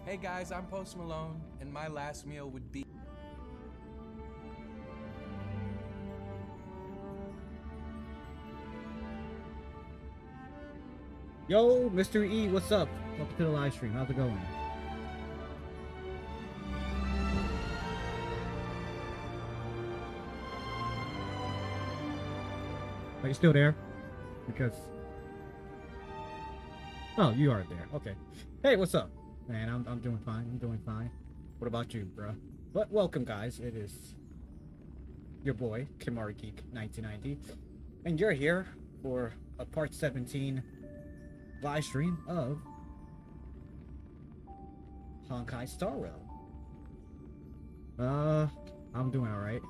Hey guys, I'm Post Malone, and my last meal would be... Yo, Mr. E, what's up? Welcome to the live stream. How's it going? Are you still there? Because... Oh, you are there. Okay. Hey, what's up? Man, I'm doing fine. I'm doing fine. What about you, bro? But welcome, guys. It is your boy, Kimari Geek 1990. And you're here for a part 17 live stream of Honkai Star Rail. I'm doing alright.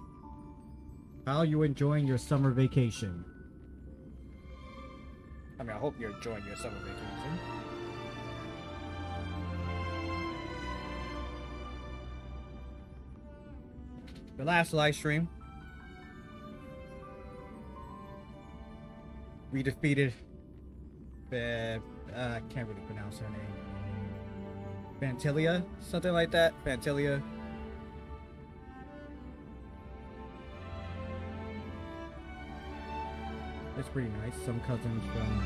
How are you enjoying your summer vacation? I mean, I hope you're enjoying your summer vacation. The last live stream, we defeated I can't really pronounce her name. Fantilia? Something like that. Fantilia. It's pretty nice. Some cousins from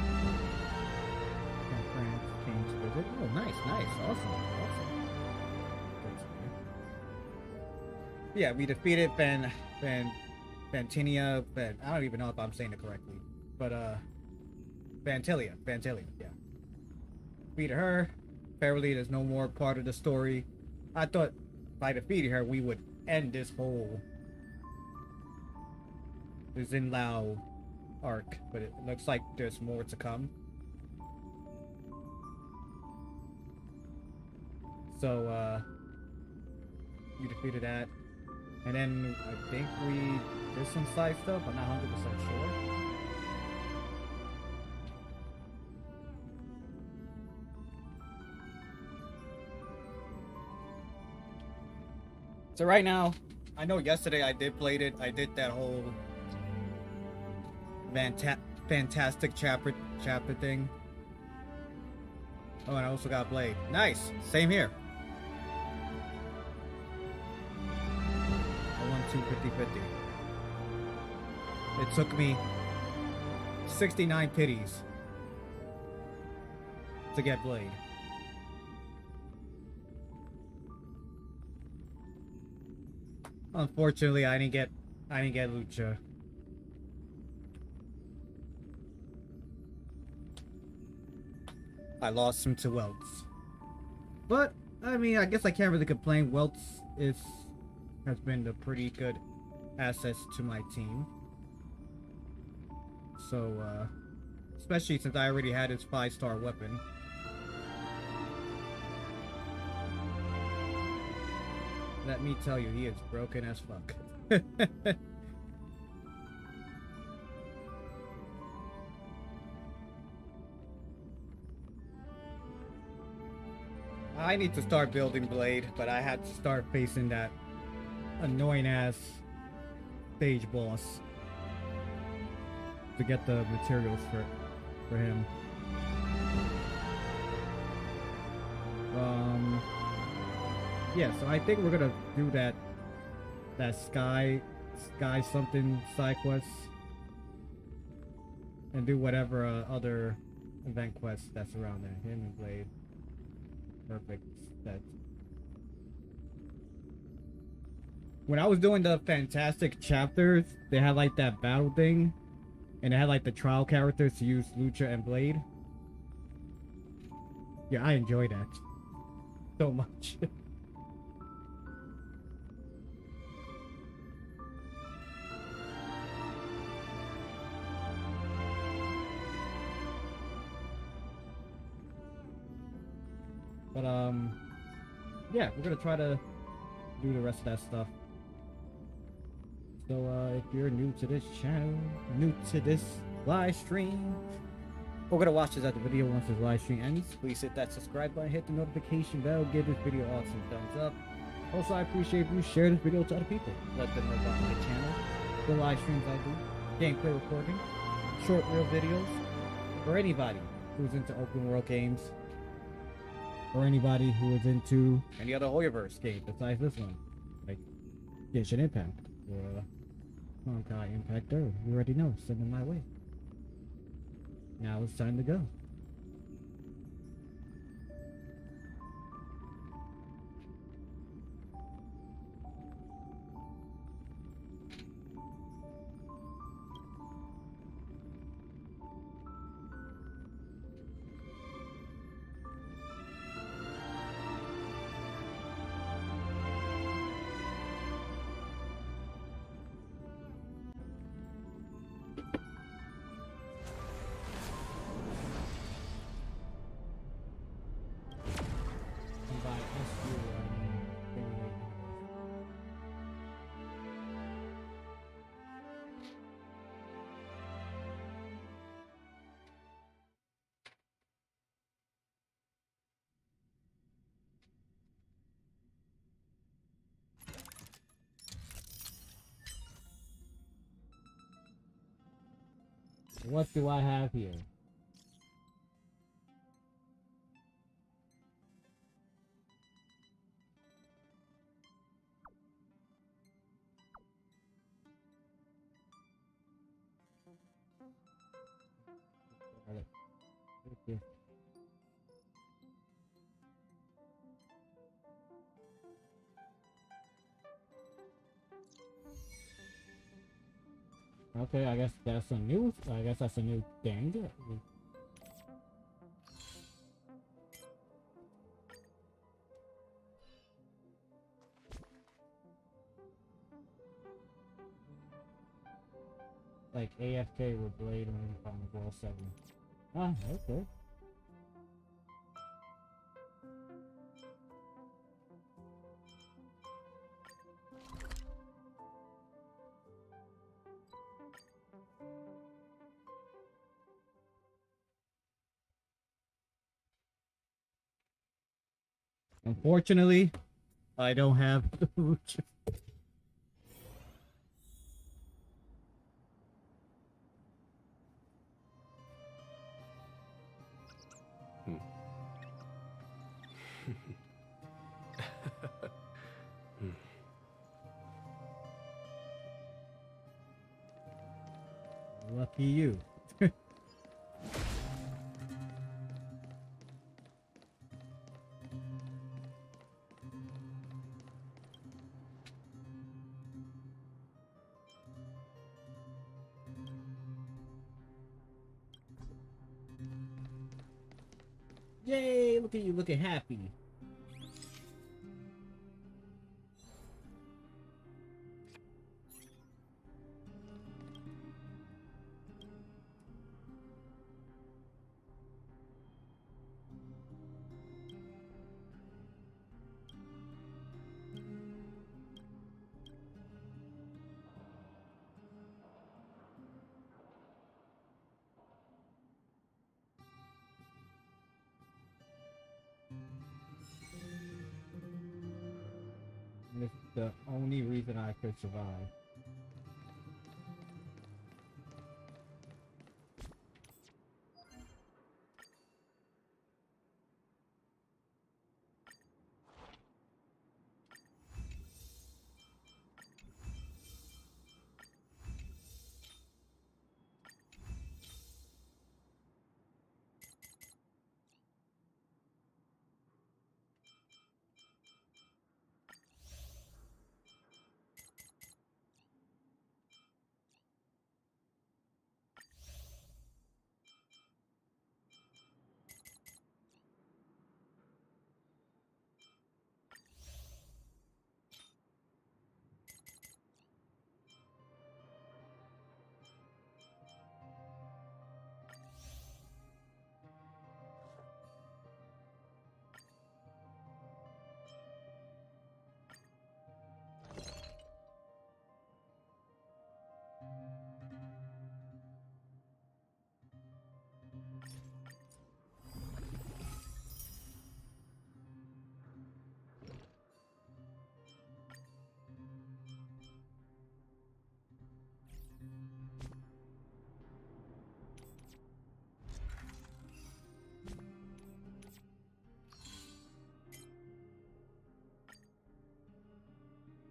France came to visit. Oh, nice, nice. Awesome. Yeah, we defeated Fantinia. I don't even know if I'm saying it correctly. But, Fantilia, yeah. Defeated her. Apparently, there's no more part of the story. I thought by defeating her, we would end this whole Zinlao arc, but it looks like there's more to come. So, we defeated that. And then I think we did some side stuff. I'm not 100% sure. So right now, I know yesterday I did play it. I did that whole fantastic chapter thing. Oh, and I also got Blade. Nice. Same here. I won 250-50. It took me 69 pities to get Blade. Unfortunately, I didn't get Lucha. I lost him to Welts. But I mean, I guess I can't really complain. Welts has been a pretty good asset to my team. So especially since I already had his 5-star weapon. Let me tell you, he is broken as fuck. I need to start building Blade, but I had to start facing that annoying ass stage boss to get the materials for him. Yeah, so I think we're gonna do that sky something side quest and do whatever other event quest that's around there. Him and Blade. Perfect set. When I was doing the fantastic chapters, they had like that battle thing, and they had like the trial characters to use Lucha and Blade. Yeah, I enjoy that so much. But yeah, we're gonna try to do the rest of that stuff. So if you're new to this channel, new to this live stream, or gonna watch this at the video once this live stream ends, please hit that subscribe button, hit the notification bell, give this video awesome thumbs up. Also, I appreciate if you share this video to other people. Let them know about my channel, the live streams I do, gameplay recording, short reel videos, for anybody who's into open world games. for anybody who is into any other Hoyoverse game besides this one, like Genshin Impact or Honkai Impact 3rd. You already know, send them my way. Now it's time to go. What do I have here? Okay. Okay, I guess that's a new thing. Like AFK with Blade on World 7. Ah, okay. Unfortunately, I don't have the Lucha. Lucky you. Yay, look at you looking happy. It's the only reason I could survive.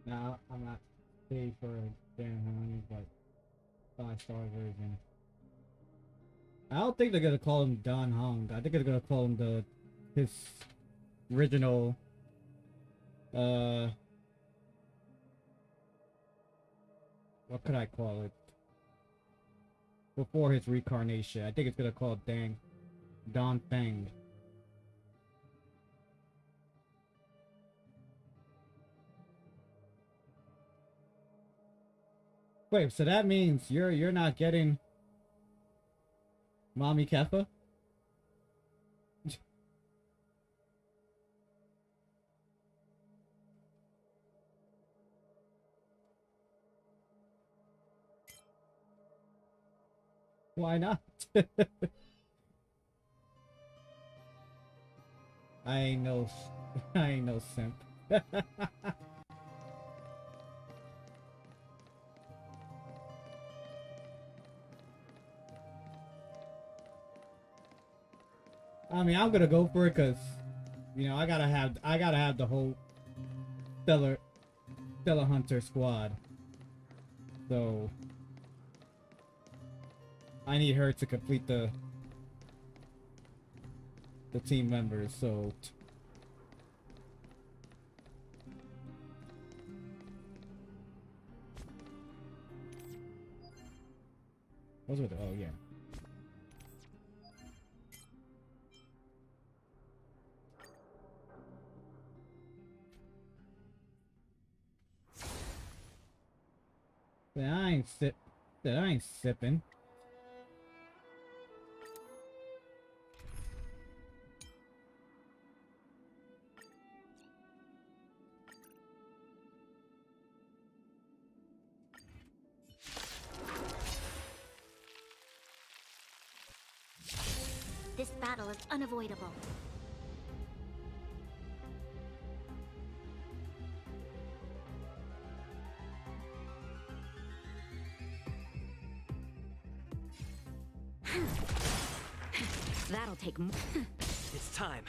No, I'm not paid for a damn honey, but 5-star version. I don't think they're gonna call him Don Hong. I think they're gonna call him his original what could I call it? Before his reincarnation. I think it's gonna call it Don Fang. Wait, so that means you're not getting Mommy Keffa? Why not? I ain't no simp. I mean, I'm gonna go for it because, you know, I gotta have the whole Stellar Hunter squad. So I need her to complete the team members. So what's with it? Oh yeah. I ain't sipping. This battle is unavoidable. That'll take more. It's time.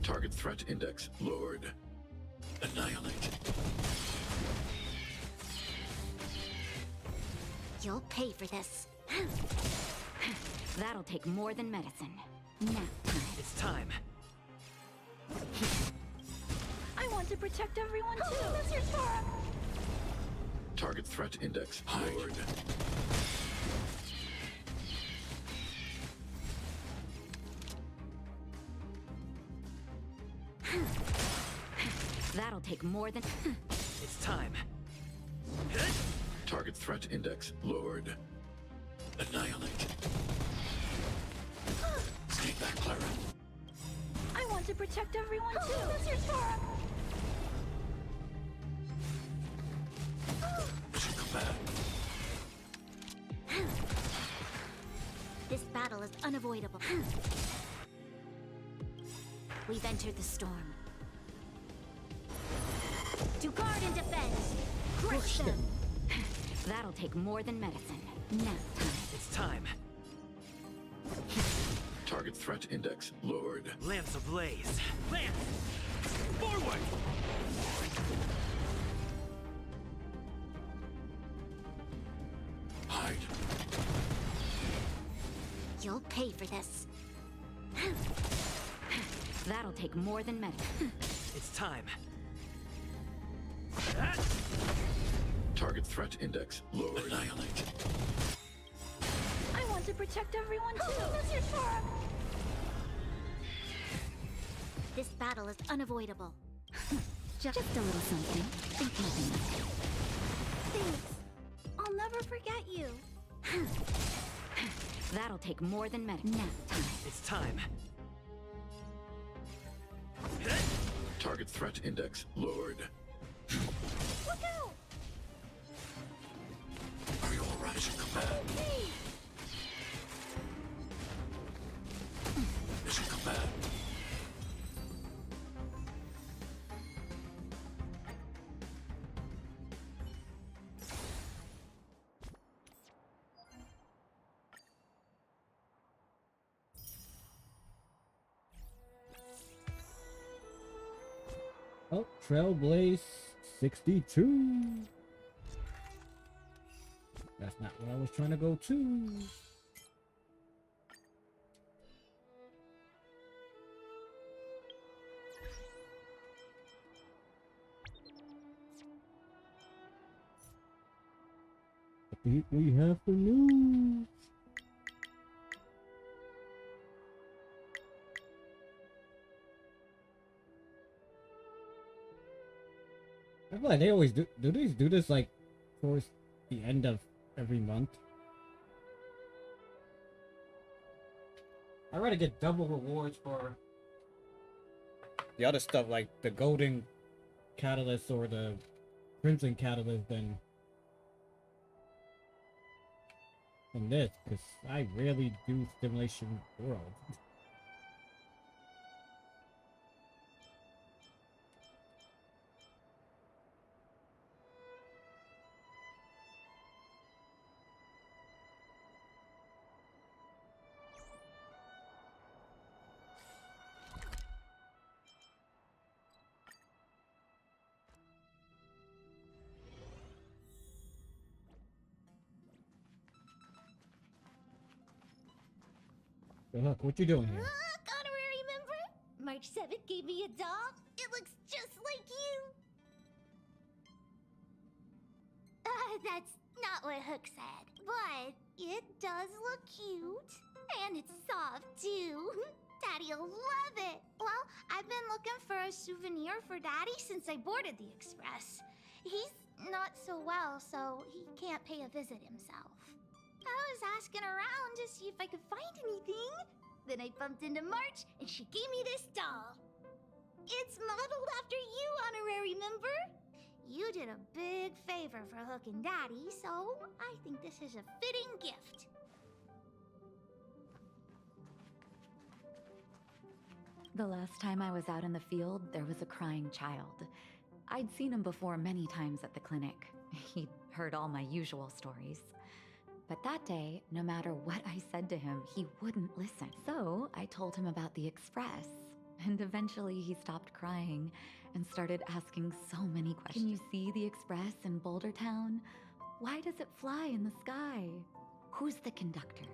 Target threat index lowered. Annihilate. You'll pay for this. That'll take more than medicine. Now time. It's time. I want to protect everyone too. That's your Tora. Target threat index lowered. That'll take more than. It's time. Target threat index lowered. Annihilate. Stay back, Clara. I want to protect everyone too. That's your Tora. Mission command. This battle is unavoidable. We've entered the storm. To guard and defend. Crush them. That'll take more than medicine. Now time. It's time. Target threat index lowered. Lance ablaze. Lance! Forward! Hide. You'll pay for this. That'll take more than medicine. It's time. Target threat index lowered. Annihilate. I want to protect everyone too. That's your Tora. This battle is unavoidable. Just a little something. Think nothing of it. Thanks. I'll never forget you. That'll take more than medicine. Now time. It's time. Target threat index lowered. Look out! Are you all rise in command? Hey! Mission command. Oh, Trailblaze 62. That's not what I was trying to go to. I think we have the news. I feel like they always do they do this like towards the end of every month? I'd rather get double rewards for the other stuff like the golden catalyst or the crimson catalyst than this, because I rarely do Stimulation World. Look, what you doing here? Look, honorary member! March 7th gave me a doll. It looks just like you. That's not what Hook said. But it does look cute. And it's soft, too. Daddy'll love it. Well, I've been looking for a souvenir for Daddy since I boarded the Express. He's not so well, so he can't pay a visit himself. I was asking around to see if I could find anything. Then I bumped into March, and she gave me this doll. It's modeled after you, honorary member. You did a big favor for Hook and Daddy, so I think this is a fitting gift. The last time I was out in the field, there was a crying child. I'd seen him before many times at the clinic. He'd heard all my usual stories. But that day, no matter what I said to him, he wouldn't listen. So I told him about the Express. And eventually he stopped crying and started asking so many questions. Can you see the Express in Boulder Town? Why does it fly in the sky? Who's the conductor?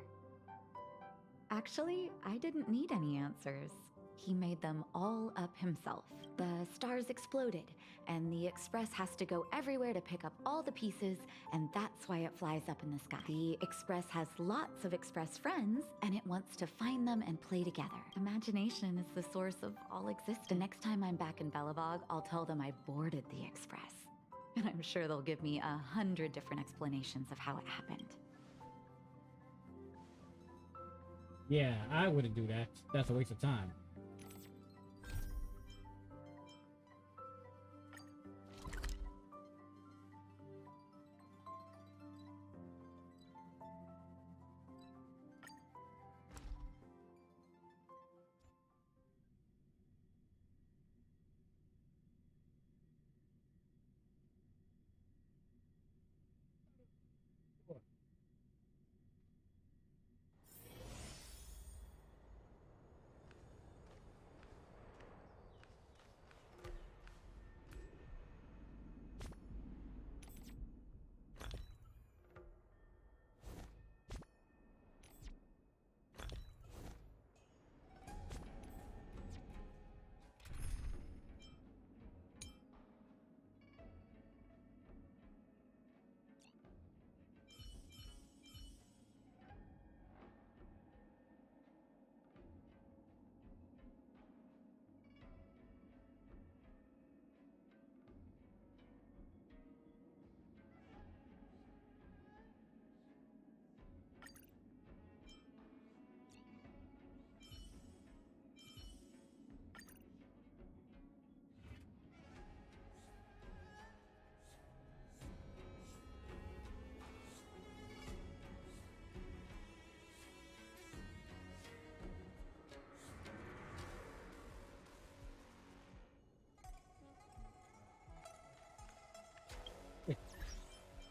Actually, I didn't need any answers. He made them all up himself. The stars exploded, and the Express has to go everywhere to pick up all the pieces, and that's why it flies up in the sky. The Express has lots of Express friends, and it wants to find them and play together. Imagination is the source of all existence. The next time I'm back in Belobog, I'll tell them I boarded the Express. And I'm sure they'll give me 100 different explanations of how it happened. Yeah, I wouldn't do that. That's a waste of time.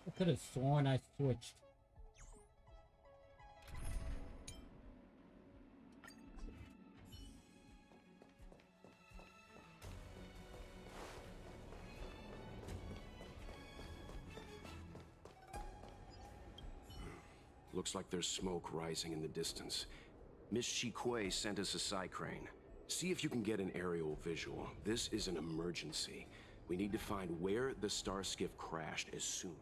I could have sworn I switched. Looks like there's smoke rising in the distance. Miss Shikue sent us a psy-crane. See if you can get an aerial visual. This is an emergency. We need to find where the star skiff crashed as soon.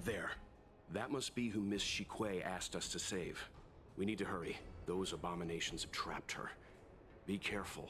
There. That must be who Miss Shikue asked us to save. We need to hurry. Those abominations have trapped her. Be careful.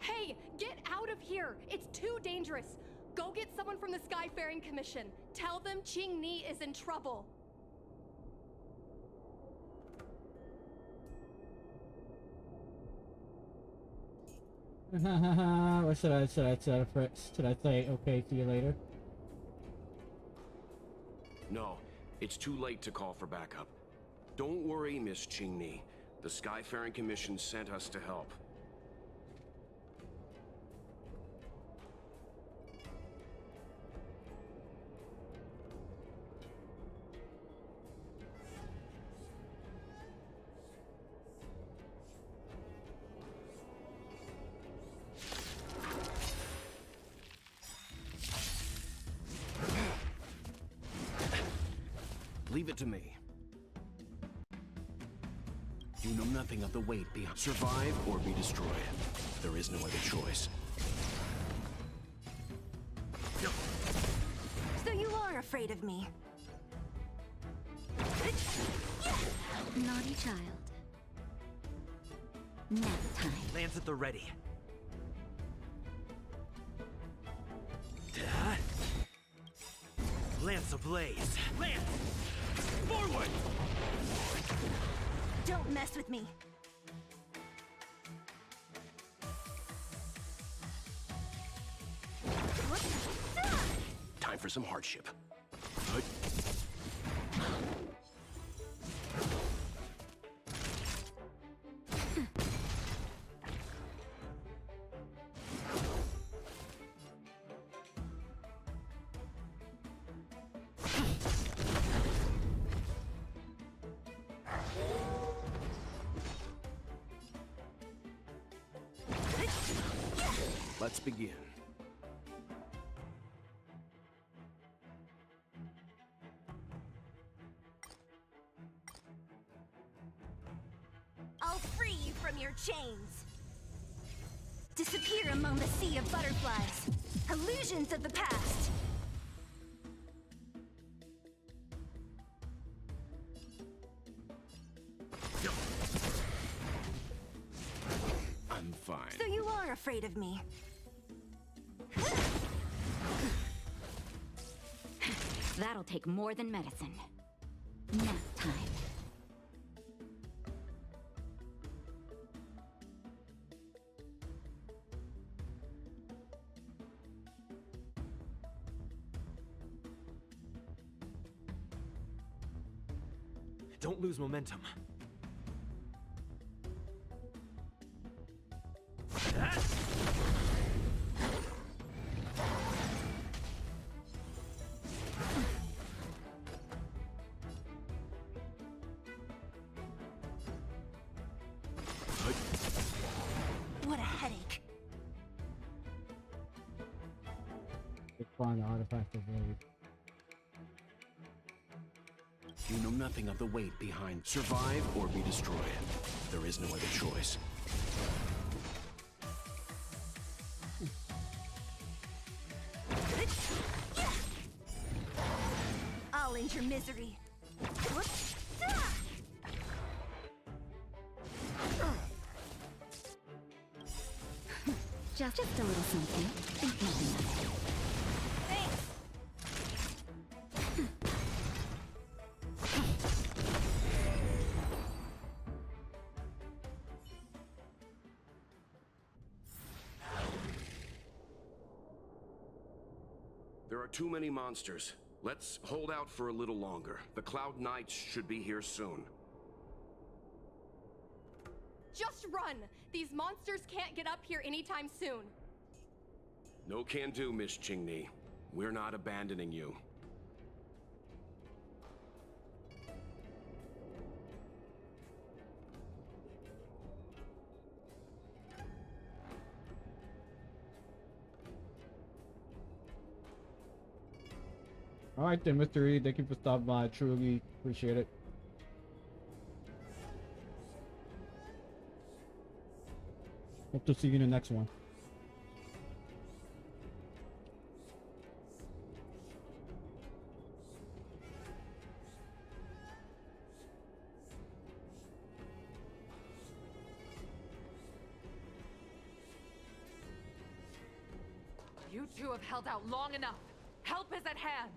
Hey, get out of here! It's too dangerous! Go get someone from the Skyfaring Commission. Tell them Ching Ni is in trouble. What should I say? Okay, see you later. No, it's too late to call for backup. Don't worry, Miss Ching-Ni. The Skyfaring Commission sent us to help. Leave it to me. You know nothing of the weight beyond. Survive or be destroyed. There is no other choice. So you are afraid of me? Naughty child. Nap time. Lance at the ready. Lance ablaze. Lance! Forward! Don't mess with me. Time for some hardship. Let's begin. I'll free you from your chains. Disappear among the sea of butterflies. Illusions of the past. I'm fine. So you are afraid of me. That'll take more than medicine. Nap time. Don't lose momentum. What a headache. Find the artifact of raid. You know nothing of the weight behind survive or be destroyed. There is no other choice. I'll end your misery. Whoops. Just a little something. Think nothing of it. Thanks. There are too many monsters. Let's hold out for a little longer. The Cloud Knights should be here soon. Just run! These monsters can't get up here anytime soon. No can do, Miss Qingni. We're not abandoning you. Alright then, Mr. Reed, thank you for stopping by. I truly appreciate it. Hope to see you in the next one. You two have held out long enough. Help is at hand.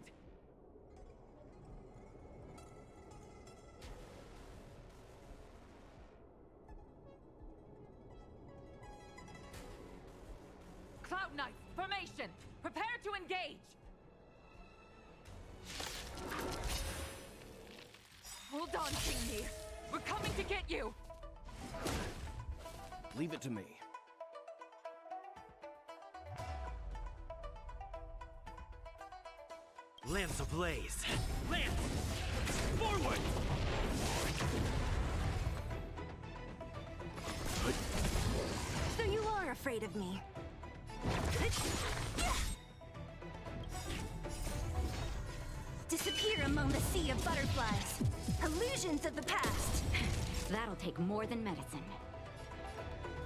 Cloud Knights, formation! Prepare to engage! Hold on, Qingni. We're coming to get you! Leave it to me. Lance ablaze! Lance! Forward! So you are afraid of me. Disappear among the sea of butterflies. Illusions of the past. That'll take more than medicine.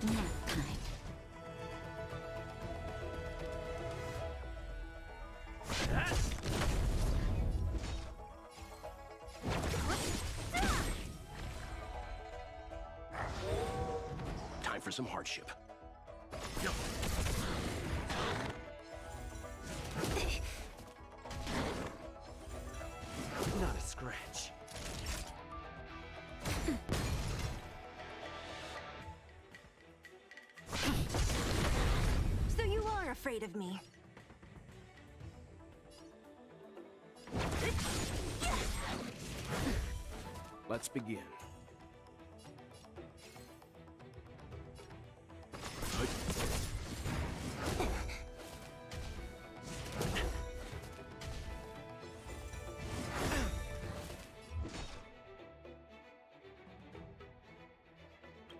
Nap time. Time for some hardship. Not a scratch. So you are afraid of me. Let's begin.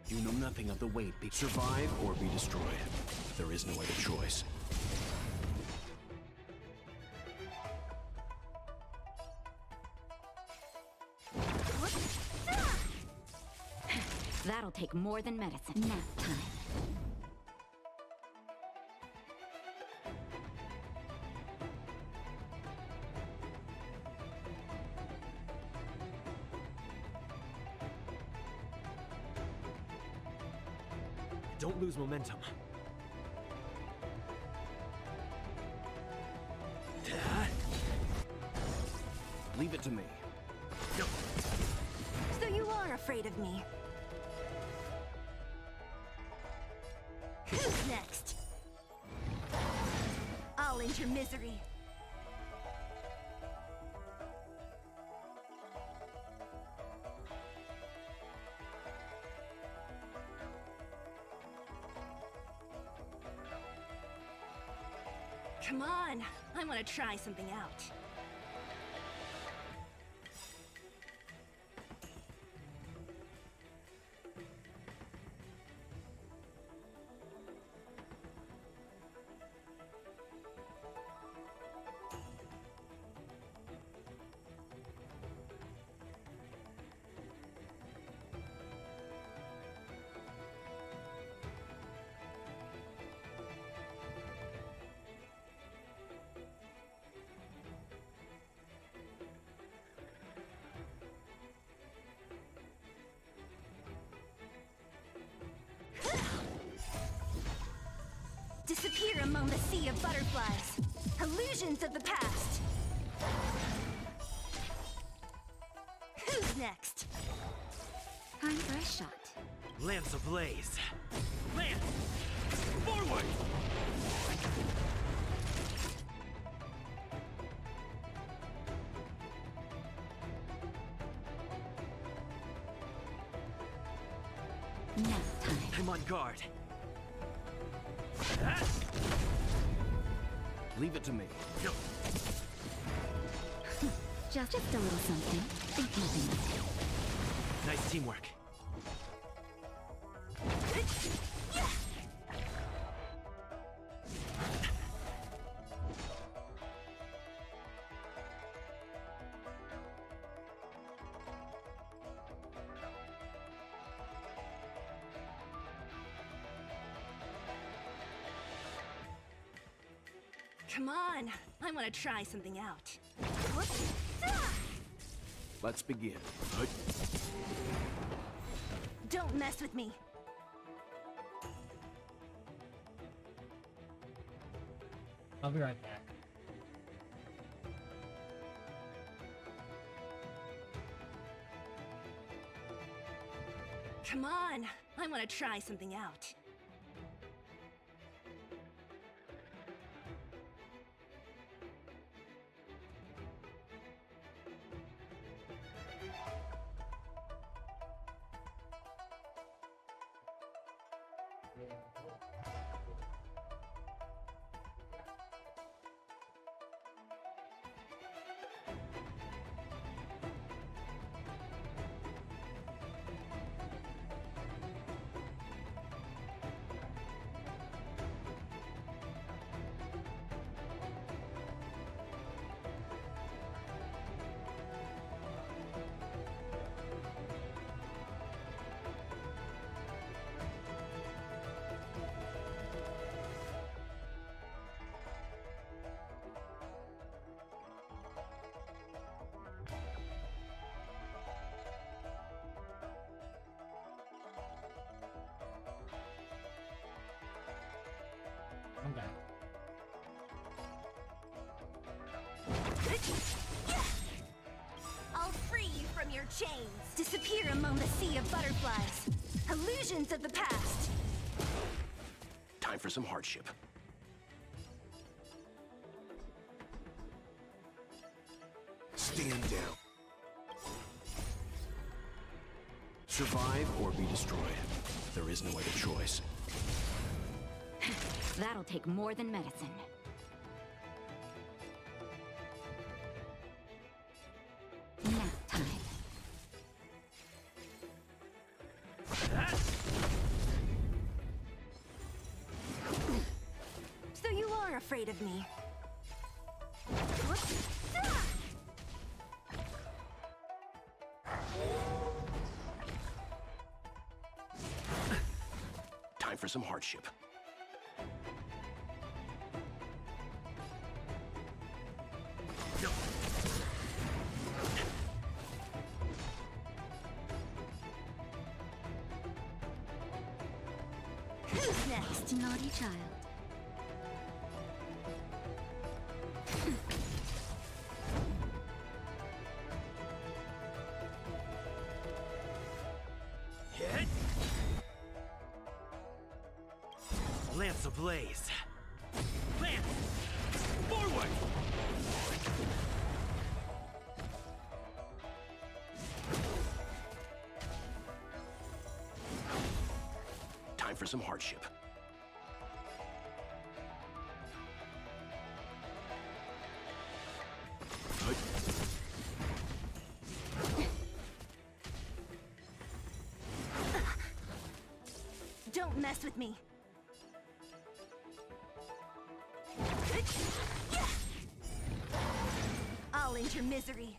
You know nothing of the weight. Survive or be destroyed. There is no other choice. That'll take more than medicine. Nap time. Don't lose momentum. Leave it to me. So you are afraid of me. Who's next? I'll end your misery. Come on, I want to try something out. Disappear among the sea of butterflies. Illusions of the past. Who's next? Time for a shot. Lance ablaze. Lance! Forward! Nap time. I'm on guard. Leave it to me. Just a little something. Think nothing of it. Nice teamwork. Come on, I want to try something out. Let's begin. Don't mess with me. I'll be right back. Come on, I want to try something out. I'm back. I'll free you from your chains. Disappear among the sea of butterflies. Illusions of the past. Time for some hardship. Stand down. Survive or be destroyed. There is no other choice. That'll take more than medicine. Nap time. afraid of me. Time for some hardship. Who's next? Naughty child. Hit! Lance ablaze! Lance! Forward! Time for some hardship. Don't mess with me. I'll end your misery.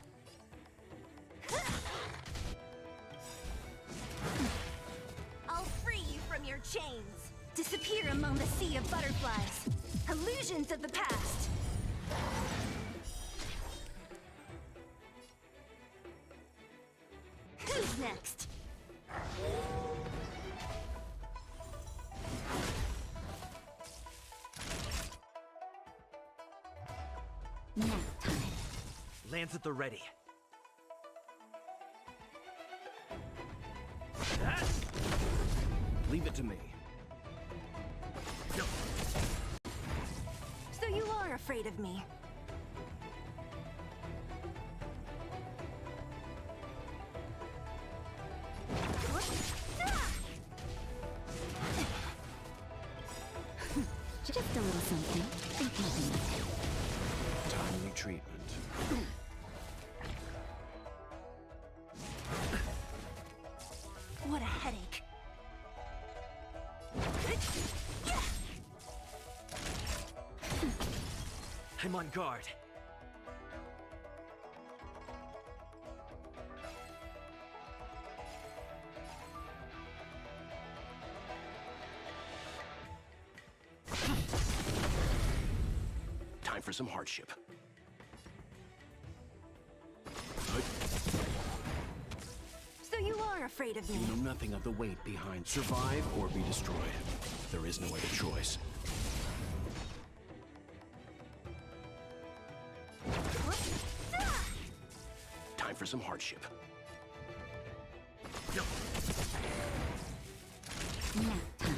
I'll free you from your chains. Disappear among the sea of butterflies. Illusions of the past. Who's next? Nap time. Lance at the ready. Leave it to me. So you are afraid of me. Just a little something. Think nothing of it. Timely treatment. What a headache. I'm on guard. Time for some hardship. So you are afraid of me. You know nothing of the weight behind survive or be destroyed. There is no other choice. Time for some hardship. Nap time.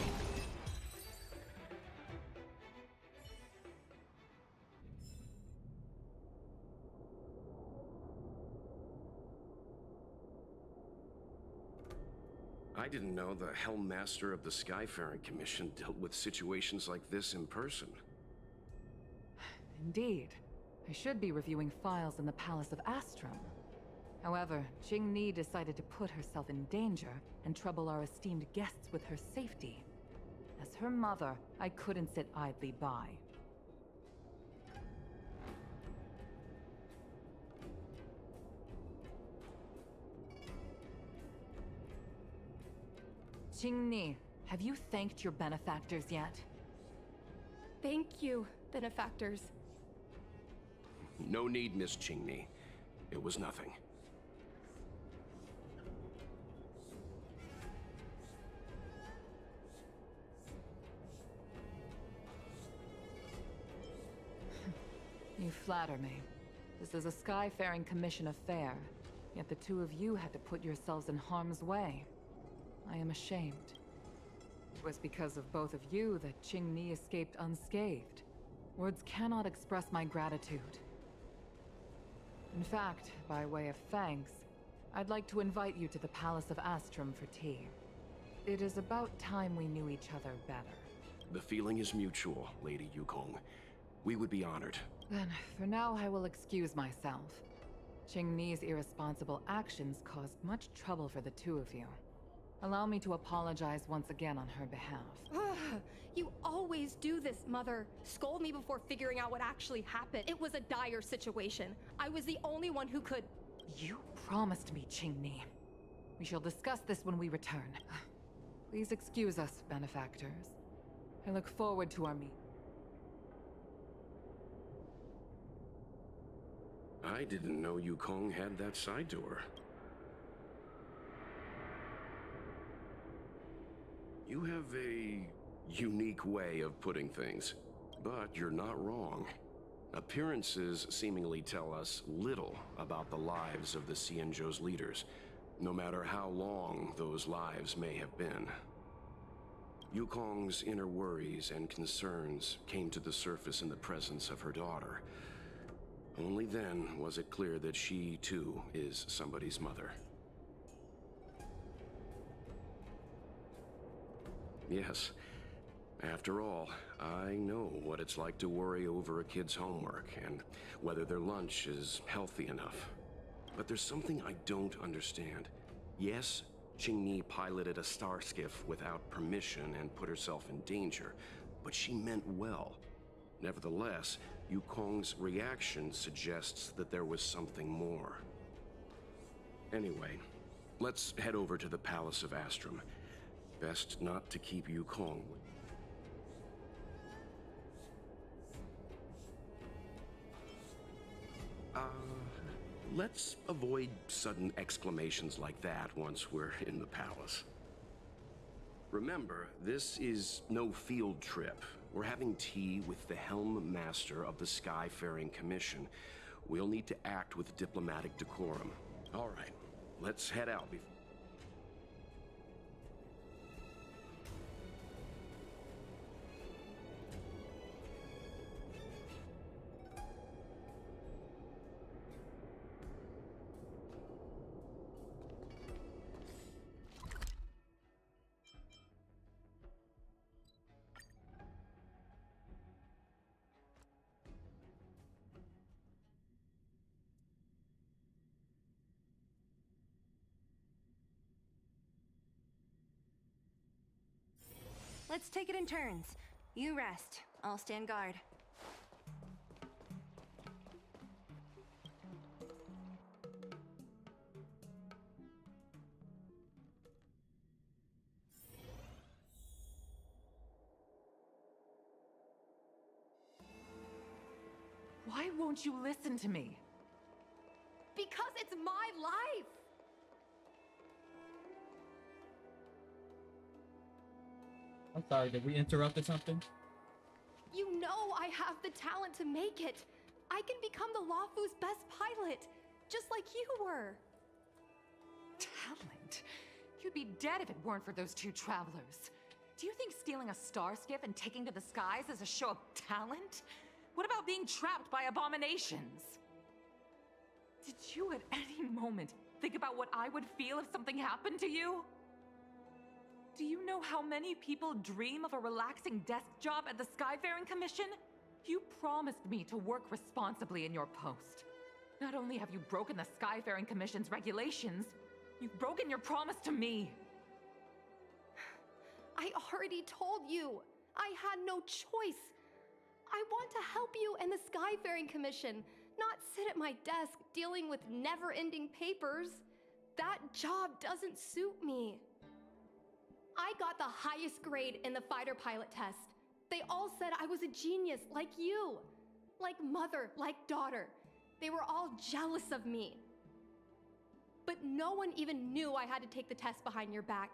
I didn't know the Hellmaster of the Skyfaring Commission dealt with situations like this in person. Indeed. I should be reviewing files in the Palace of Astrum. However, Qing Ni decided to put herself in danger and trouble our esteemed guests with her safety. As her mother, I couldn't sit idly by. Qing Ni, have you thanked your benefactors yet? Thank you, benefactors. No need, Miss Qingni. It was nothing. You flatter me. This is a Skyfaring Commission affair, yet the two of you had to put yourselves in harm's way. I am ashamed. It was because of both of you that Qing Ni escaped unscathed. Words cannot express my gratitude. In fact, by way of thanks, I'd like to invite you to the Palace of Astrum for tea. It is about time we knew each other better. The feeling is mutual, Lady Yukong. We would be honored. Then, for now, I will excuse myself. Qing Ni's irresponsible actions caused much trouble for the two of you. Allow me to apologize once again on her behalf. You always do this, Mother. Scold me before figuring out what actually happened. It was a dire situation. I was the only one who could... You promised me, Qingni. We shall discuss this when we return. Please excuse us, benefactors. I look forward to our meeting. I didn't know Yukong had that side to her. You have a unique way of putting things, but you're not wrong. Appearances seemingly tell us little about the lives of the Xianzhou's leaders, no matter how long those lives may have been. Yukong's inner worries and concerns came to the surface in the presence of her daughter. Only then was it clear that she, too, is somebody's mother. Yes. After all, I know what it's like to worry over a kid's homework and whether their lunch is healthy enough. But there's something I don't understand. Yes, Qingni piloted a star skiff without permission and put herself in danger, but she meant well. Nevertheless, Yukong's reaction suggests that there was something more. Anyway, let's head over to the Palace of Astrum. Best not to keep Yukong. Let's avoid sudden exclamations like that once we're in the palace. Remember, this is no field trip. We're having tea with the Helm Master of the Skyfaring Commission. We'll need to act with diplomatic decorum. All right, let's head out before... Let's take it in turns. You rest. I'll stand guard. Why won't you listen to me? Because it's my life! I'm sorry, did we interrupt or something? You know I have the talent to make it. I can become the Luofu's best pilot, just like you were. Talent? You'd be dead if it weren't for those two travelers. Do you think stealing a star skiff and taking to the skies is a show of talent? What about being trapped by abominations? Did you at any moment think about what I would feel if something happened to you? Do you know how many people dream of a relaxing desk job at the Skyfaring Commission? You promised me to work responsibly in your post. Not only have you broken the Skyfaring Commission's regulations, you've broken your promise to me. I already told you. I had no choice. I want to help you and the Skyfaring Commission, not sit at my desk dealing with never-ending papers. That job doesn't suit me. I got the highest grade in the fighter pilot test. They all said I was a genius, like you. Like mother, like daughter. They were all jealous of me. But no one even knew I had to take the test behind your back.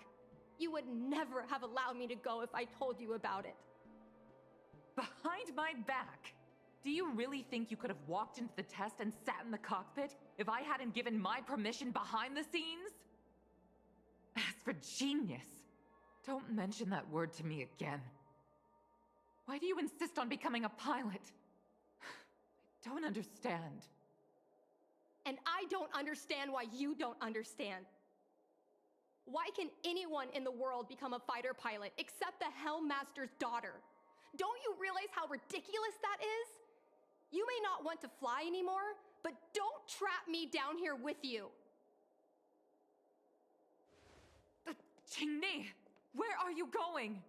You would never have allowed me to go if I told you about it. Behind my back? Do you really think you could have walked into the test and sat in the cockpit if I hadn't given my permission behind the scenes? As for genius, don't mention that word to me again. Why do you insist on becoming a pilot? I don't understand. And I don't understand why you don't understand. Why can anyone in the world become a fighter pilot except the Helm Master's daughter? Don't you realize how ridiculous that is? You may not want to fly anymore, but don't trap me down here with you. Qingni! Where are you going?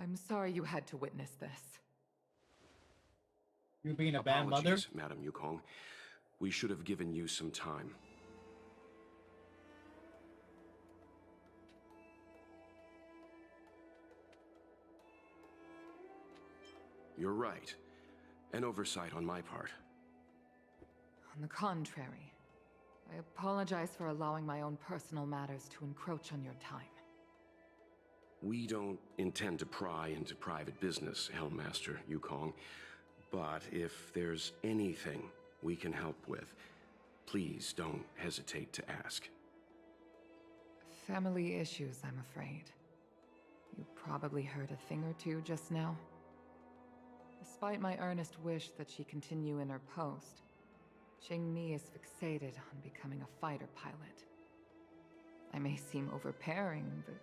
I'm sorry you had to witness this. You being a bad mother? Apologies, Madam Yukong. We should have given you some time. You're right. An oversight on my part. On the contrary, I apologize for allowing my own personal matters to encroach on your time. We don't intend to pry into private business, Helmmaster Yukong. But if there's anything we can help with, please don't hesitate to ask. Family issues, I'm afraid. You probably heard a thing or two just now. Despite my earnest wish that she continue in her post, Qingni is fixated on becoming a fighter pilot. I may seem overbearing, but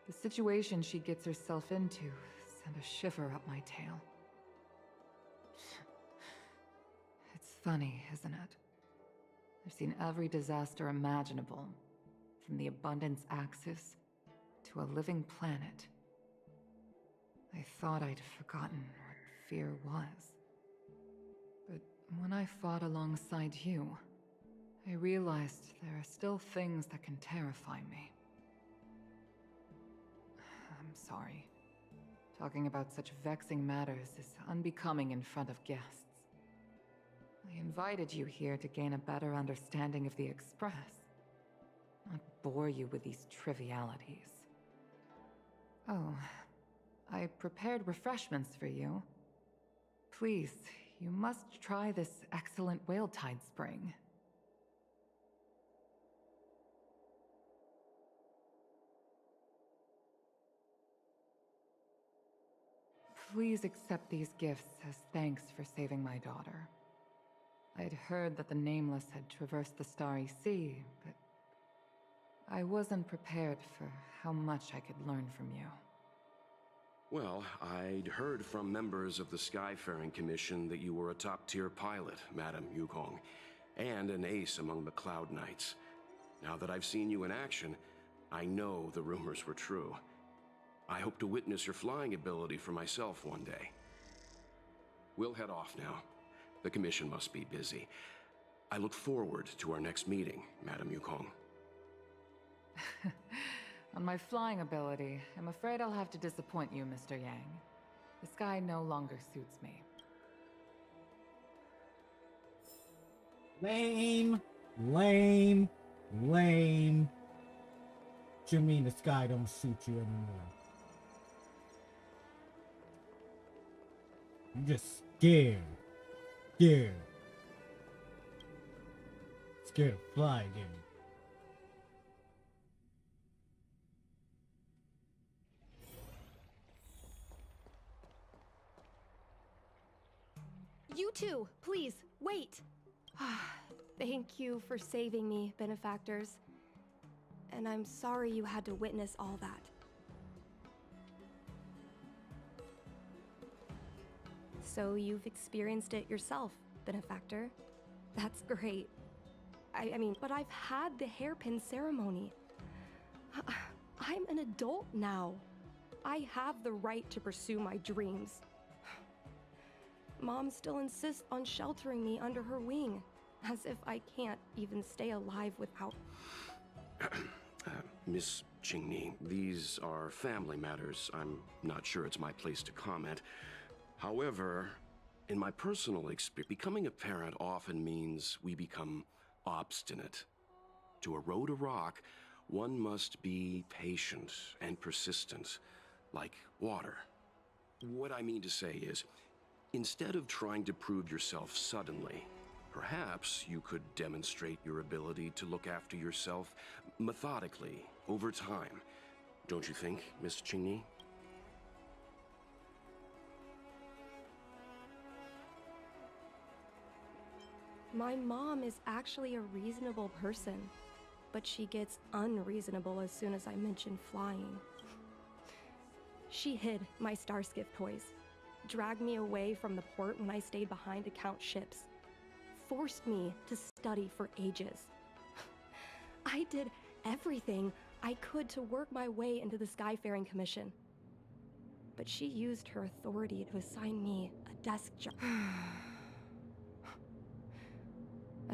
the situation she gets herself into sent a shiver up my tail. It's funny, isn't it? I've seen every disaster imaginable, from the abundance axis to a living planet. I thought I'd forgotten what fear was. But when I fought alongside you, I realized there are still things that can terrify me. I'm sorry. Talking about such vexing matters is unbecoming in front of guests. I invited you here to gain a better understanding of the Express, not bore you with these trivialities. Oh, I prepared refreshments for you. Please, you must try this excellent whale tide spring. Please accept these gifts as thanks for saving my daughter. I'd heard that the Nameless had traversed the Starry Sea, but I wasn't prepared for how much I could learn from you. Well, I'd heard from members of the Skyfaring Commission that you were a top-tier pilot, Madam Yukong, and an ace among the Cloud Knights. Now that I've seen you in action, I know the rumors were true. I hope to witness your flying ability for myself one day. We'll head off now. The Commission must be busy. I look forward to our next meeting, Madam Yukong. On my flying ability, I'm afraid I'll have to disappoint you, Mr. Yang. The sky no longer suits me. Lame. Lame. Lame. What you mean the sky don't suit you anymore? I'm just scared. Scared. Scared to fly again. You two, please, wait! Thank you for saving me, benefactors. And I'm sorry you had to witness all that. So you've experienced it yourself, benefactor. That's great. I mean, but I've had the hairpin ceremony. I'm an adult now. I have the right to pursue my dreams. Mom still insists on sheltering me under her wing, as if I can't even stay alive without... Miss Qingni, these are family matters. I'm not sure it's my place to comment. However, in my personal experience, becoming a parent often means we become obstinate. To erode a rock, one must be patient and persistent, like water. What I mean to say is, instead of trying to prove yourself suddenly, perhaps you could demonstrate your ability to look after yourself methodically, over time. Don't you think, Miss Qingni? My mom is actually a reasonable person, but she gets unreasonable as soon as I mention flying. She hid my Starskiff toys, dragged me away from the port when I stayed behind to count ships. Forced me to study for ages. I did everything I could to work my way into the Skyfaring Commission. But she used her authority to assign me a desk job.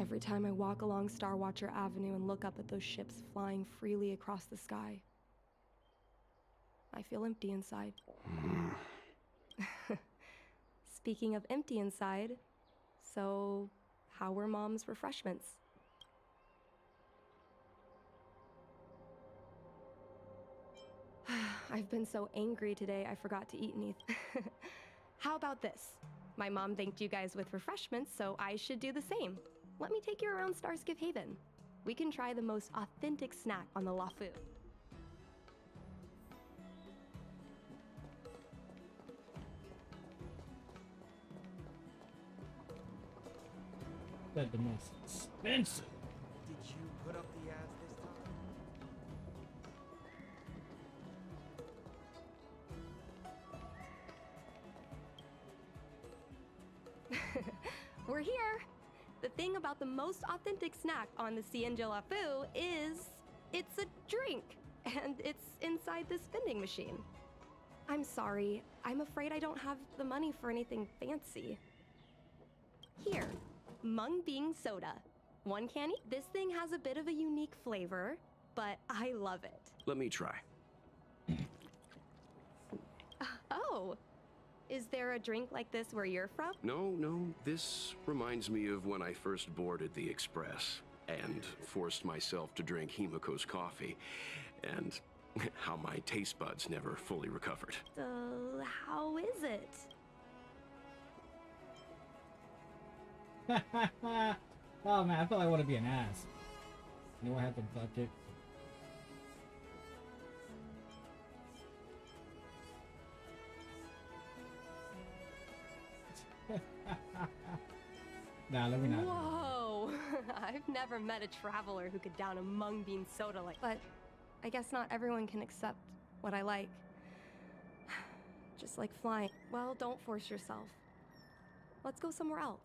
Every time I walk along Star Watcher Avenue and look up at those ships flying freely across the sky, I feel empty inside. Speaking of empty inside, so how were Mom's refreshments? I've been so angry today I forgot to eat anything. How about this? My mom thanked you guys with refreshments, so I should do the same. Let me take you around Starskip Haven. We can try the most authentic snack on the LaFu. That's the most expensive. Did you put up the ads this time? We're here. The thing about the most authentic snack on the Cienjo LaFu is it's a drink, and it's inside this vending machine. I'm sorry, I'm afraid I don't have the money for anything fancy. Here, Mung Bean Soda. One canny. This thing has a bit of a unique flavor, but I love it. Let me try. Oh, is there a drink like this where you're from? No, this reminds me of when I first boarded the Express and forced myself to drink Himiko's coffee, and how my taste buds never fully recovered. How is it? Oh man, I feel like I want to be an ass. You know, I have the budget. Nah, let me not. Whoa! I've never met a traveler who could down a mung bean soda like. But I guess not everyone can accept what I like. Just like flying. Well, don't force yourself. Let's go somewhere else.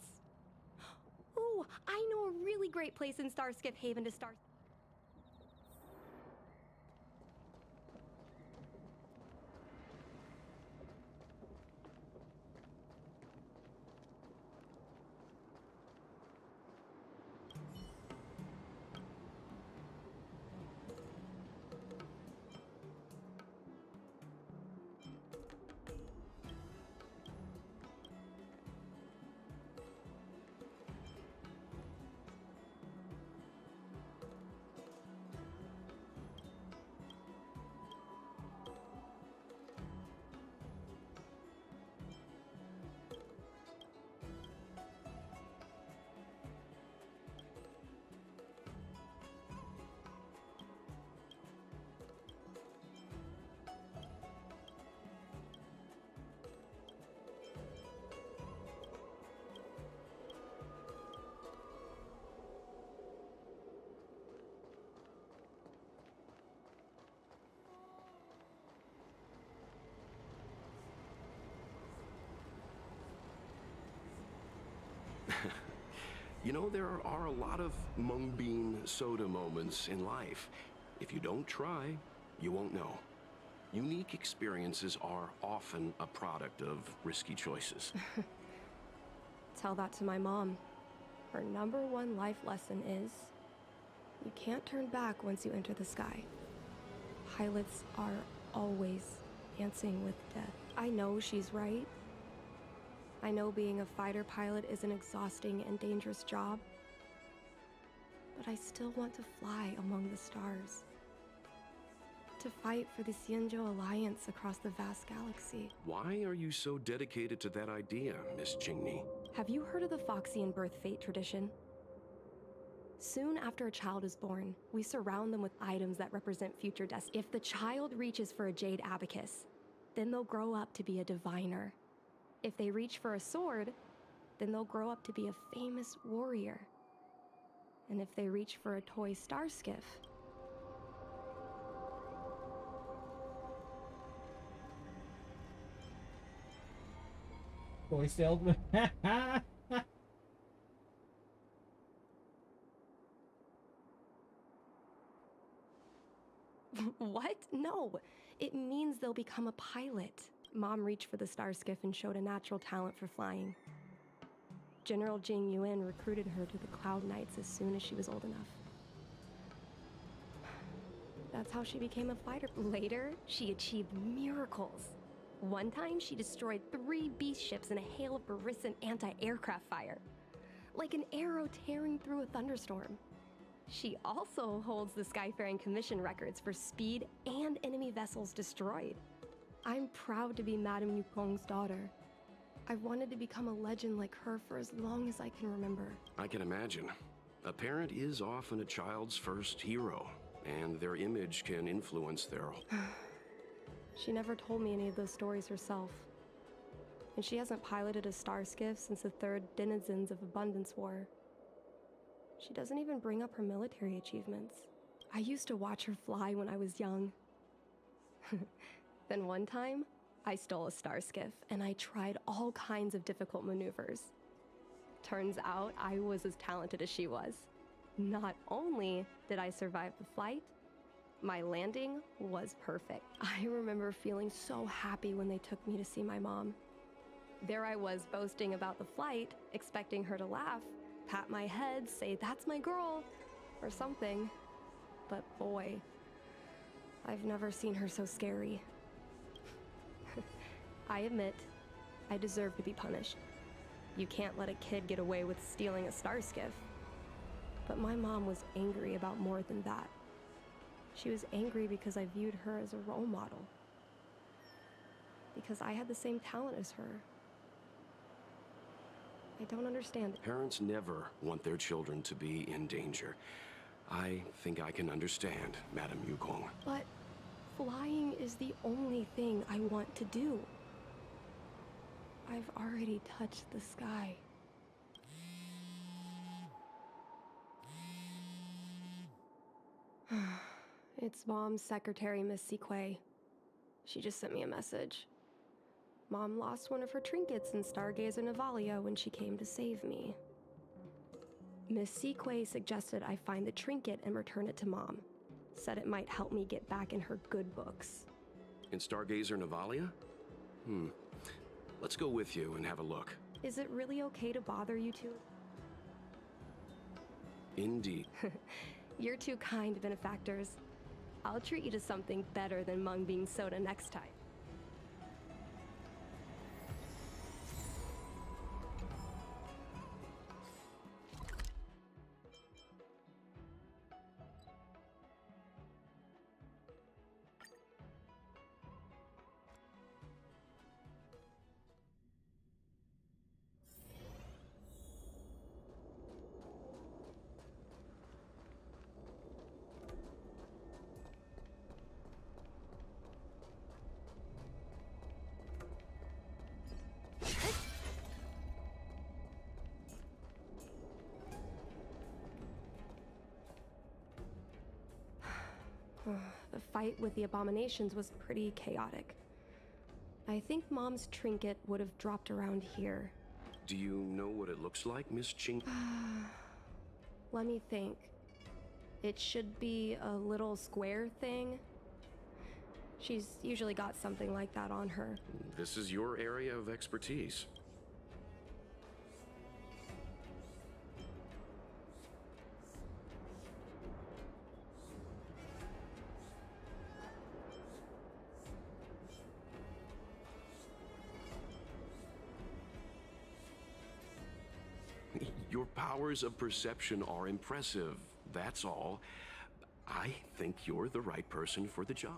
Ooh, I know a really great place in Starskip Haven to start. You know, there are a lot of mung bean soda moments in life. If you don't try, you won't know. Unique experiences are often a product of risky choices. Tell that to my mom. Her #1 life lesson is, you can't turn back once you enter the sky. Pilots are always dancing with death. I know she's right. I know being a fighter pilot is an exhausting and dangerous job, but I still want to fly among the stars. To fight for the Cienjo Alliance across the vast galaxy. Why are you so dedicated to that idea, Miss Jingni? Have you heard of the Foxian birth fate tradition? Soon after a child is born, we surround them with items that represent future destiny. If the child reaches for a jade abacus, then they'll grow up to be a diviner. If they reach for a sword, then they'll grow up to be a famous warrior. And if they reach for a toy star skiff, Toy salesman. What? No. It means they'll become a pilot. Mom reached for the star skiff and showed a natural talent for flying. General Jing Yuan recruited her to the Cloud Knights as soon as she was old enough. That's how she became a fighter. Later, she achieved miracles. One time, she destroyed 3 beast ships in a hail of Barisan anti-aircraft fire. Like an arrow tearing through a thunderstorm. She also holds the Skyfaring Commission records for speed and enemy vessels destroyed. I'm proud to be Madame Yukong's daughter. I've wanted to become a legend like her for as long as I can remember. I can imagine. A parent is often a child's first hero, and their image can influence their... She never told me any of those stories herself. And she hasn't piloted a star skiff since the 3rd Denizens of Abundance War. She doesn't even bring up her military achievements. I used to watch her fly when I was young. Then one time, I stole a star skiff and I tried all kinds of difficult maneuvers. Turns out I was as talented as she was. Not only did I survive the flight, my landing was perfect. I remember feeling so happy when they took me to see my mom. There I was boasting about the flight, expecting her to laugh, pat my head, say, "That's my girl," or something. But boy, I've never seen her so scary. I admit, I deserve to be punished. You can't let a kid get away with stealing a star skiff. But my mom was angry about more than that. She was angry because I viewed her as a role model. Because I had the same talent as her. I don't understand it. Parents never want their children to be in danger. I think I can understand, Madame Yukong. But flying is the only thing I want to do. I've already touched the sky. It's Mom's secretary, Miss Sequay. She just sent me a message. Mom lost one of her trinkets in Stargazer Navalia when she came to save me. Miss Sequay suggested I find the trinket and return it to Mom. Said it might help me get back in her good books. In Stargazer Navalia? Let's go with you and have a look. Is it really okay to bother you two? Indeed. You're two kind benefactors. I'll treat you to something better than mung bean soda next time. The fight with the abominations was pretty chaotic. I think Mom's trinket would have dropped around here. Do you know what it looks like, Miss Ching? Let me think. It should be a little square thing. She's usually got something like that on her. This is your area of expertise. Your powers of perception are impressive, that's all. I think you're the right person for the job.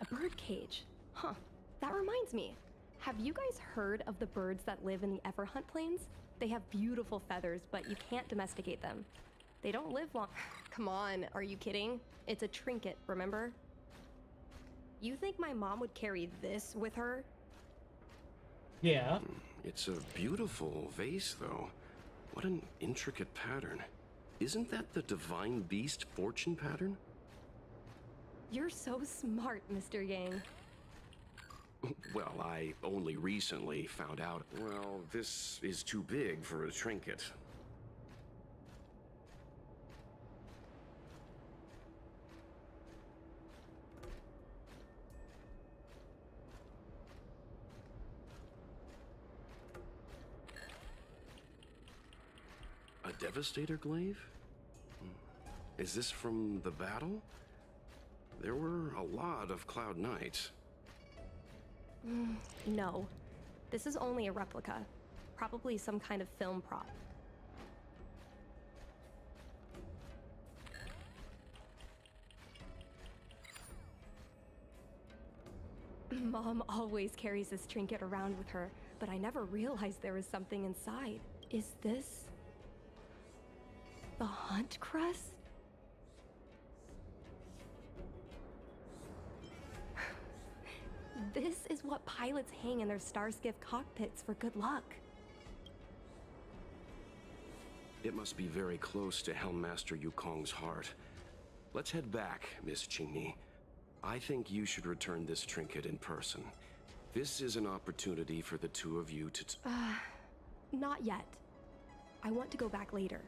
A bird cage. Huh. That reminds me. Have you guys heard of the birds that live in the Everhunt Plains? They have beautiful feathers, but you can't domesticate them. They don't live long. Come on, are you kidding? It's a trinket, remember? You think my mom would carry this with her? Yeah. It's a beautiful vase, though. What an intricate pattern. Isn't that the divine beast fortune pattern? You're so smart, Mr. Yang. Well, I only recently found out. Well, this is too big for a trinket. A Devastator glaive? Is this from the battle? There were a lot of Cloud Knights. No. This is only a replica. Probably some kind of film prop. Mom always carries this trinket around with her, but I never realized there was something inside. Is this the Hunt Crest? This is what pilots hang in their Starskiff cockpits for good luck. It must be very close to Helmmaster Yukong's heart. Let's head back, Miss Qingni. I think you should return this trinket in person. This is an opportunity for the two of you to... Not yet. I want to go back later.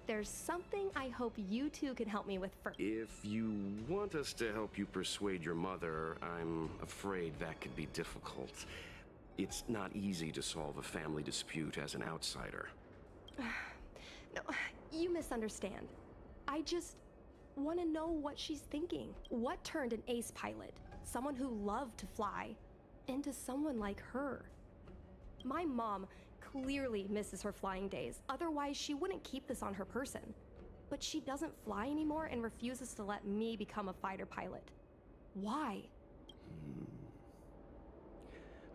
There's something I hope you two can help me with first. If you want us to help you persuade your mother, I'm afraid that could be difficult. It's not easy to solve a family dispute as an outsider. No, you misunderstand. I just want to know what she's thinking. What turned an ace pilot, someone who loved to fly, into someone like her? My mom clearly misses her flying days. Otherwise, she wouldn't keep this on her person. But she doesn't fly anymore and refuses to let me become a fighter pilot. Why?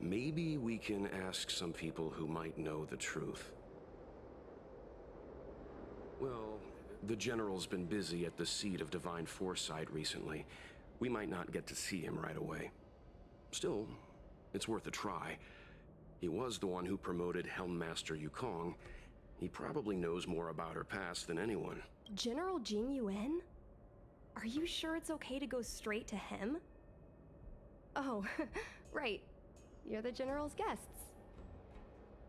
Maybe we can ask some people who might know the truth. Well, the General's been busy at the seat of Divine Foresight recently. We might not get to see him right away. Still, it's worth a try. He was the one who promoted Helmmaster Yukong. He probably knows more about her past than anyone. General Jing Yuan? Are you sure it's okay to go straight to him? Oh, right. You're the General's guests.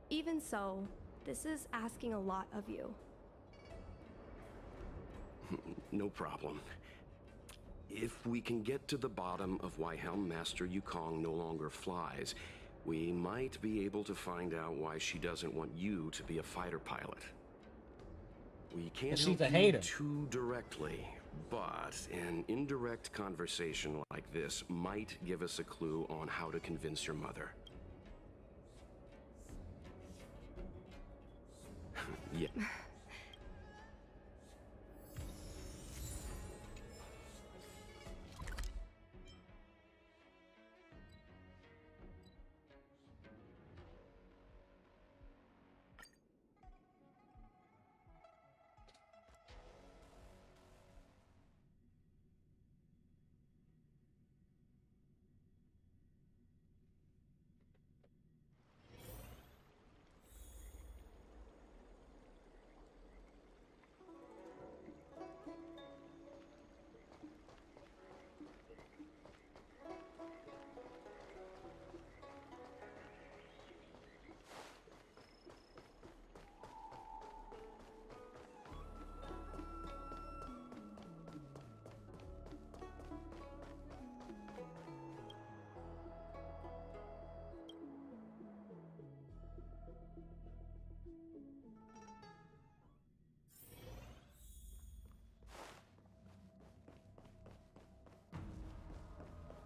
Even so, this is asking a lot of you. No problem. If we can get to the bottom of why Helmmaster Yukong no longer flies, we might be able to find out why she doesn't want you to be a fighter pilot. We can't She's help a hater. you too directly, but an indirect conversation like this might give us a clue on how to convince your mother. Yeah.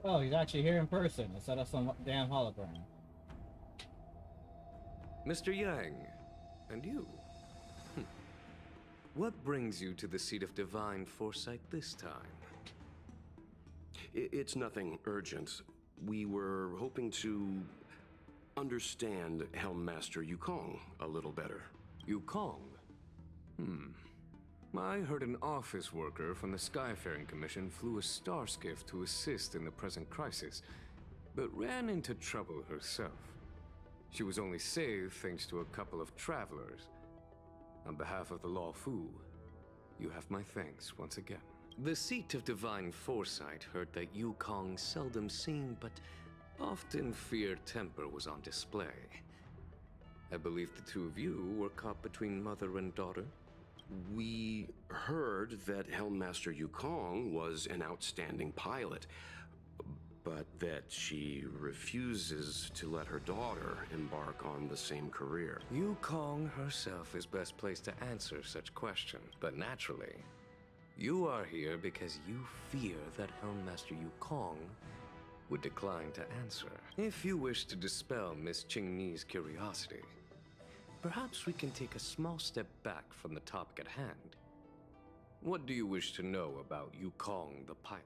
Oh, he's actually here in person instead of some damn hologram. Mr. Yang, and you? What brings you to the seat of Divine Foresight this time? It's nothing urgent. We were hoping to understand Helmmaster Yukong a little better. Yukong? I heard an office worker from the Skyfaring Commission flew a star skiff to assist in the present crisis, but ran into trouble herself. She was only saved thanks to a couple of travelers. On behalf of the Law Fu, you have my thanks once again. The seat of divine foresight heard that Yukong's seldom seen but often feared temper was on display. I believe the two of you were caught between mother and daughter. We heard that Helmmaster Yukong was an outstanding pilot, but that she refuses to let her daughter embark on the same career. Yukong herself is best placed to answer such questions, but naturally, you are here because you fear that Helmmaster Yukong would decline to answer. If you wish to dispel Miss Qingni's curiosity, perhaps we can take a small step back from the topic at hand. What do you wish to know about Yukong the pilot?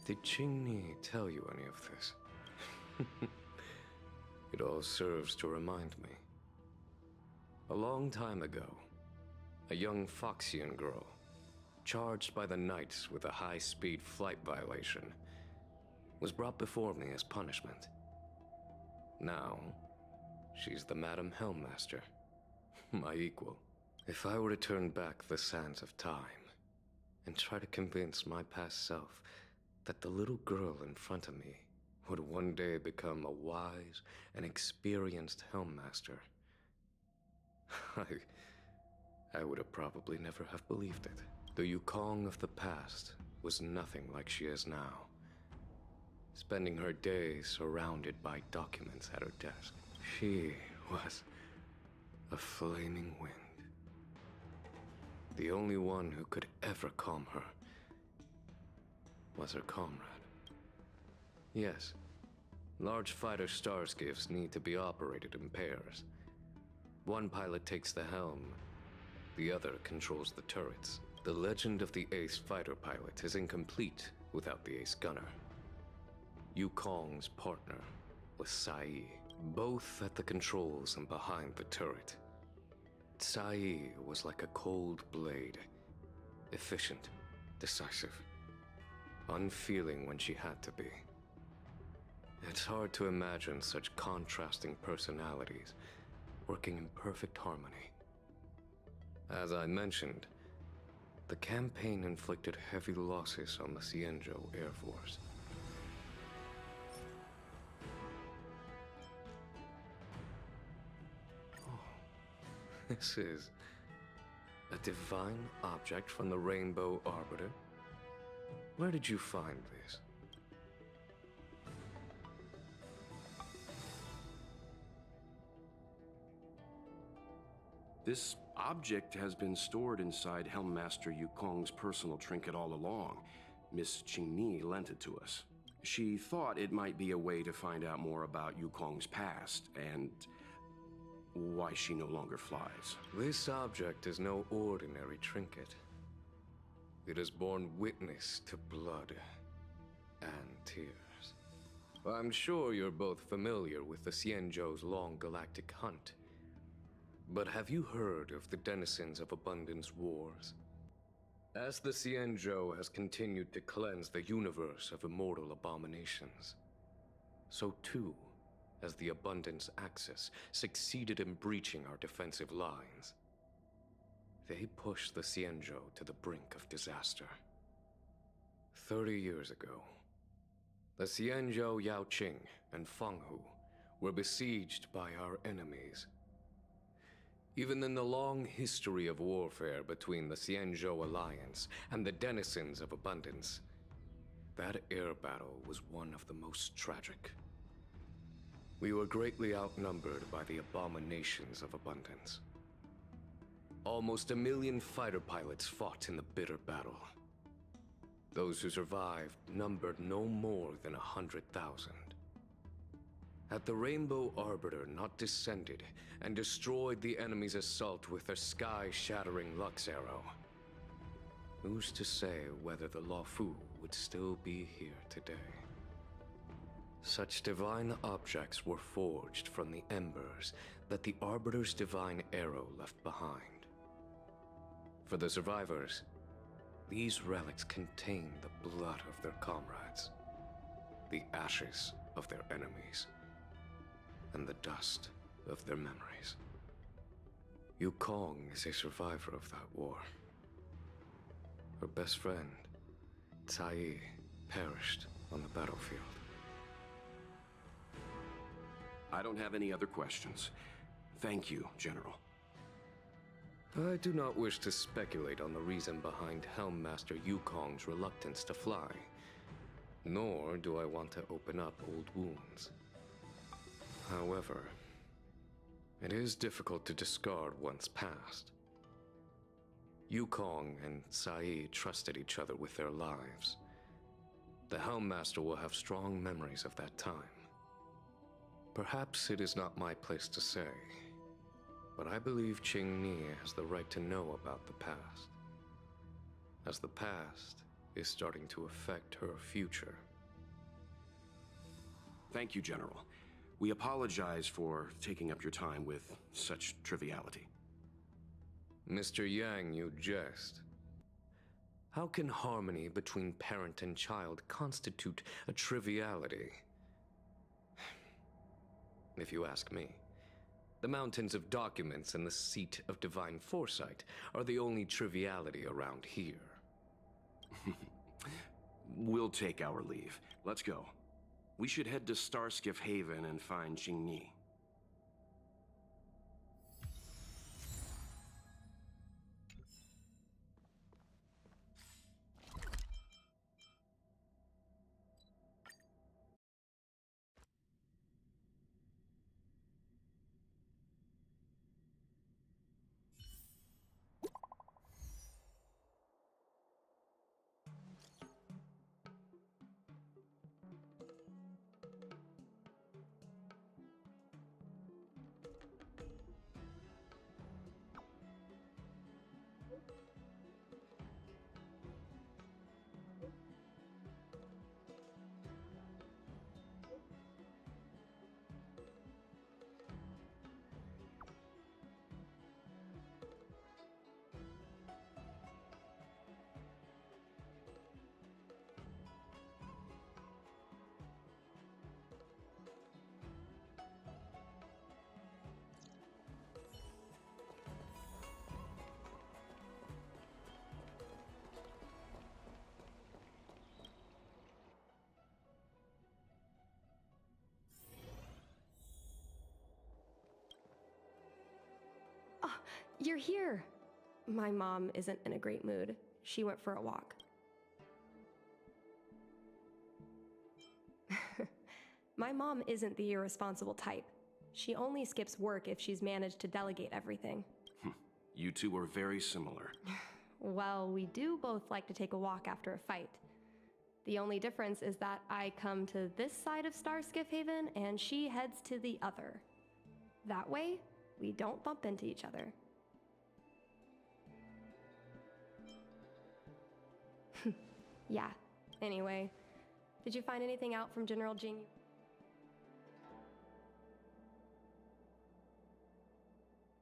Did Qingni tell you any of this? It all serves to remind me. A long time ago, a young Foxian girl, charged by the Knights with a high-speed flight violation, was brought before me as punishment. Now, she's the Madam Helmmaster, my equal. If I were to turn back the sands of time and try to convince my past self that the little girl in front of me would one day become a wise and experienced Helmmaster, I would have probably never have believed it. The Yukong of the past was nothing like she is now, spending her days surrounded by documents at her desk. She was a flaming wind. The only one who could ever calm her was her comrade. Yes, large fighter starskiffs need to be operated in pairs. One pilot takes the helm, the other controls the turrets. The legend of the ace fighter pilot is incomplete without the ace gunner. Yukong's partner was Sai, both at the controls and behind the turret. Sai was like a cold blade, efficient, decisive, unfeeling when she had to be. It's hard to imagine such contrasting personalities working in perfect harmony. As I mentioned, the campaign inflicted heavy losses on the Xianzhou Air Force. Oh, this is a divine object from the Rainbow Arbiter. Where did you find this? This object has been stored inside Helmmaster Yukong's personal trinket all along. Miss Qingni lent it to us. She thought it might be a way to find out more about Yukong's past and why she no longer flies. This object is no ordinary trinket. It has borne witness to blood and tears. I'm sure you're both familiar with the Xianzhou's long galactic hunt. But have you heard of the denizens of Abundance Wars? As the Xianzhou has continued to cleanse the universe of immortal abominations, so too has the Abundance Axis succeeded in breaching our defensive lines. They pushed the Xianzhou to the brink of disaster. 30 years ago, the Xianzhou Yaoqing and Fanghu were besieged by our enemies. Even in the long history of warfare between the Xianzhou Alliance and the denizens of Abundance, that air battle was one of the most tragic. We were greatly outnumbered by the abominations of Abundance. Almost 1 million fighter pilots fought in the bitter battle. Those who survived numbered no more than 100,000. Had the Rainbow Arbiter not descended and destroyed the enemy's assault with a sky-shattering Lux Arrow, who's to say whether the Luofu would still be here today? Such divine objects were forged from the embers that the Arbiter's divine arrow left behind. For the survivors, these relics contain the blood of their comrades, the ashes of their enemies, and the dust of their memories. Yukong is a survivor of that war. Her best friend, Tai, perished on the battlefield. I don't have any other questions. Thank you, General. I do not wish to speculate on the reason behind Helmmaster Yukong's reluctance to fly, nor do I want to open up old wounds. However, it is difficult to discard one's past. Yukong and Sai trusted each other with their lives. The Helmmaster will have strong memories of that time. Perhaps it is not my place to say, but I believe Qingni has the right to know about the past, as the past is starting to affect her future. Thank you, General. We apologize for taking up your time with such triviality. Mr. Yang, you jest. How can harmony between parent and child constitute a triviality? If you ask me, the mountains of documents and the seat of divine foresight are the only triviality around here. We'll take our leave. Let's go. We should head to Starskiff Haven and find Qingni. You're here. My mom isn't in a great mood. She went for a walk. My mom isn't the irresponsible type. She only skips work if she's managed to delegate everything. You two are very similar. Well, we do both like to take a walk after a fight. The only difference is that I come to this side of Starskiff Haven and she heads to the other. That way, we don't bump into each other. Yeah. Anyway, did you find anything out from General Jing?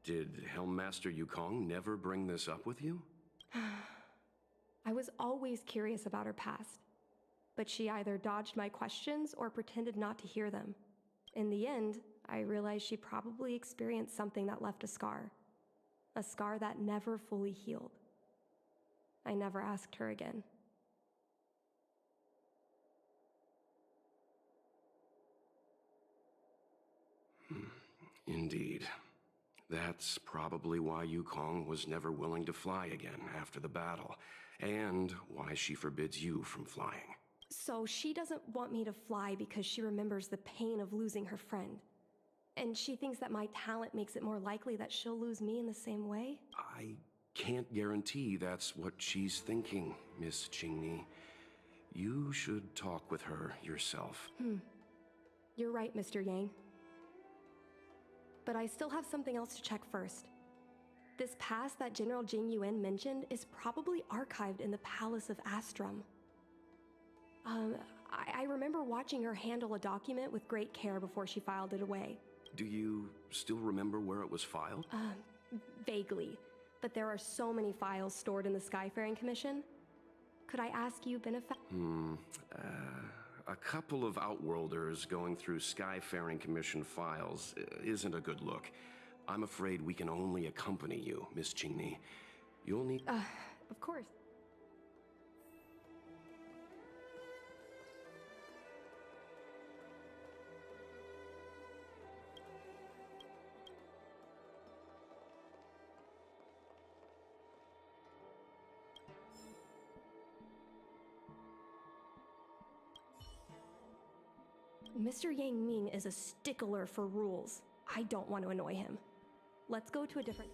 Did Helmmaster Yukong never bring this up with you? I was always curious about her past, but she either dodged my questions or pretended not to hear them. In the end, I realized she probably experienced something that left a scar that never fully healed. I never asked her again. Indeed. That's probably why Yukong was never willing to fly again after the battle, and why she forbids you from flying. So she doesn't want me to fly because she remembers the pain of losing her friend. And she thinks that my talent makes it more likely that she'll lose me in the same way? I can't guarantee that's what she's thinking, Miss Qingni. You should talk with her yourself. You're right, Mr. Yang. But I still have something else to check first. This pass that General Jing Yuan mentioned is probably archived in the Palace of Astrum. I remember watching her handle a document with great care before she filed it away. Do you still remember where it was filed? Vaguely. But there are so many files stored in the Skyfaring Commission. Could I ask you, A couple of Outworlders going through Skyfaring Commission files isn't a good look. I'm afraid we can only accompany you, Miss Qingni. You'll need... Of course. Mr. Yang Ming is a stickler for rules. I don't want to annoy him. Let's go to a different...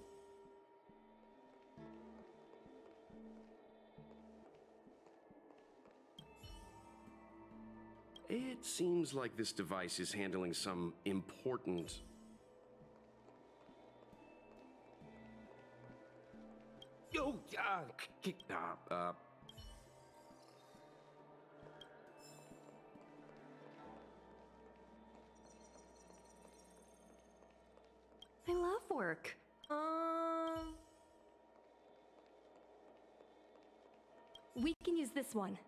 It seems like this device is handling some important... I love work. We can use this one.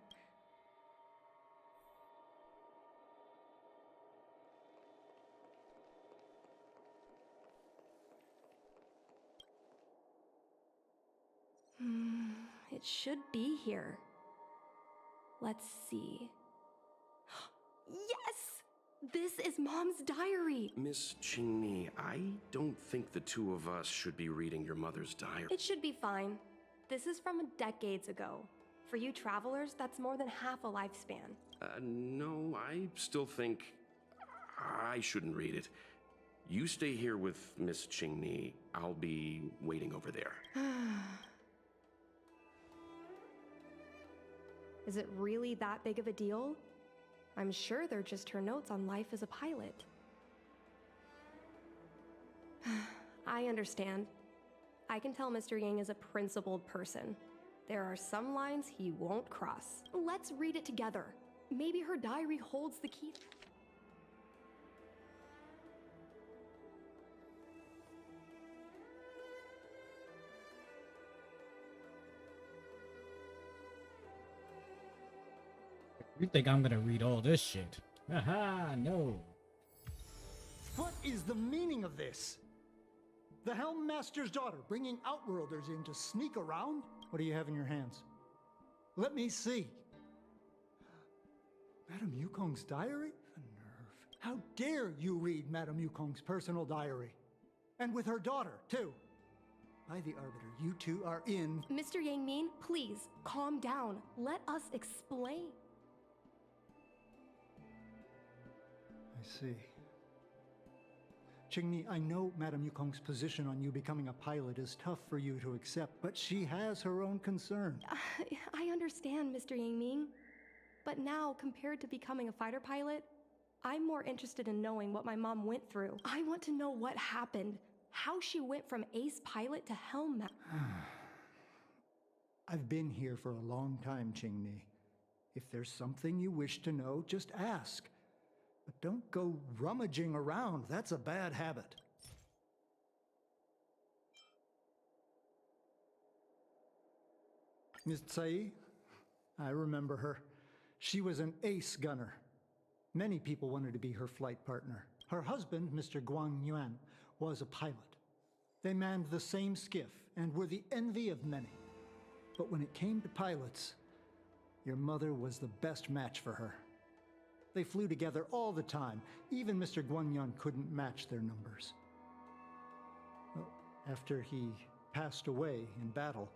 It should be here. Let's see. Yes! This is Mom's diary! Miss Qingni, I don't think the two of us should be reading your mother's diary. It should be fine. This is from decades ago. For you travelers, that's more than half a lifespan. No, I still think I shouldn't read it. You stay here with Miss Qingni. I'll be waiting over there. Is it really that big of a deal? I'm sure they're just her notes on life as a pilot. I understand. I can tell Mr. Yang is a principled person. There are some lines he won't cross. Let's read it together. Maybe her diary holds the key. You think I'm gonna read all this shit? Haha, no. What is the meaning of this? The Helm Master's daughter bringing Outworlders in to sneak around? What do you have in your hands? Let me see. Madame Yukong's diary? The nerve. How dare you read Madame Yukong's personal diary? And with her daughter, too. By the Arbiter, you two are in... Mr. Yang Min, please, calm down. Let us explain. I see. Qingni, I know Madame Yukong's position on you becoming a pilot is tough for you to accept, but she has her own concerns. I understand, Mr. Yang Ming. But now, compared to becoming a fighter pilot, I'm more interested in knowing what my mom went through. I want to know what happened, how she went from ace pilot to helm I've been here for a long time, Qingni. If there's something you wish to know, just ask. But don't go rummaging around. That's a bad habit. Miss Tsai, I remember her. She was an ace gunner. Many people wanted to be her flight partner. Her husband, Mr. Guang Yuan, was a pilot. They manned the same skiff and were the envy of many. But when it came to pilots, your mother was the best match for her. They flew together all the time. Even Mr. Guanyan couldn't match their numbers. Well, after he passed away in battle,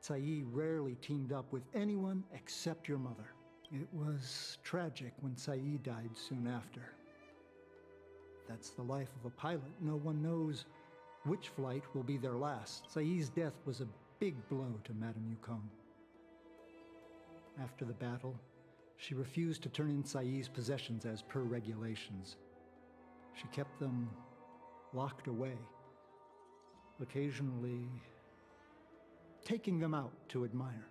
Tsai rarely teamed up with anyone except your mother. It was tragic when Tsai died soon after. That's the life of a pilot. No one knows which flight will be their last. Tsai's death was a big blow to Madame Yukong. After the battle, She refused to turn in Saeed's possessions as per regulations. She kept them locked away, occasionally taking them out to admire.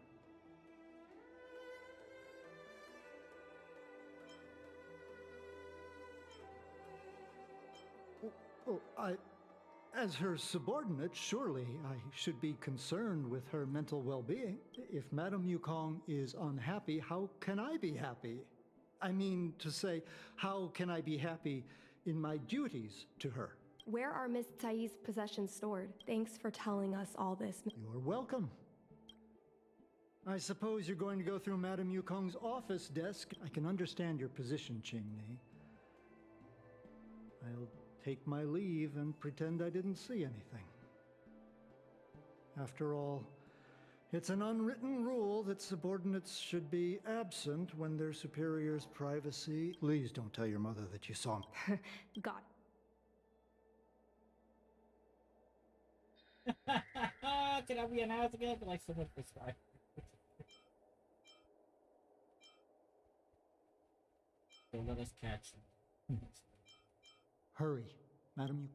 As her subordinate, surely I should be concerned with her mental well-being. If Madame Yukong is unhappy, how can I be happy? I mean to say, how can I be happy in my duties to her? Where are Miss Tsai's possessions stored? Thanks for telling us all this. You're welcome. I suppose you're going to go through Madame Yukong's office desk. I can understand your position, Qingni. I'll take my leave and pretend I didn't see anything. After all, it's an unwritten rule that subordinates should be absent when their superior's privacy. Please don't tell your mother that you saw me. Got Can I be an ass again? I like so much this guy. So let us catch him. Hurry, Madam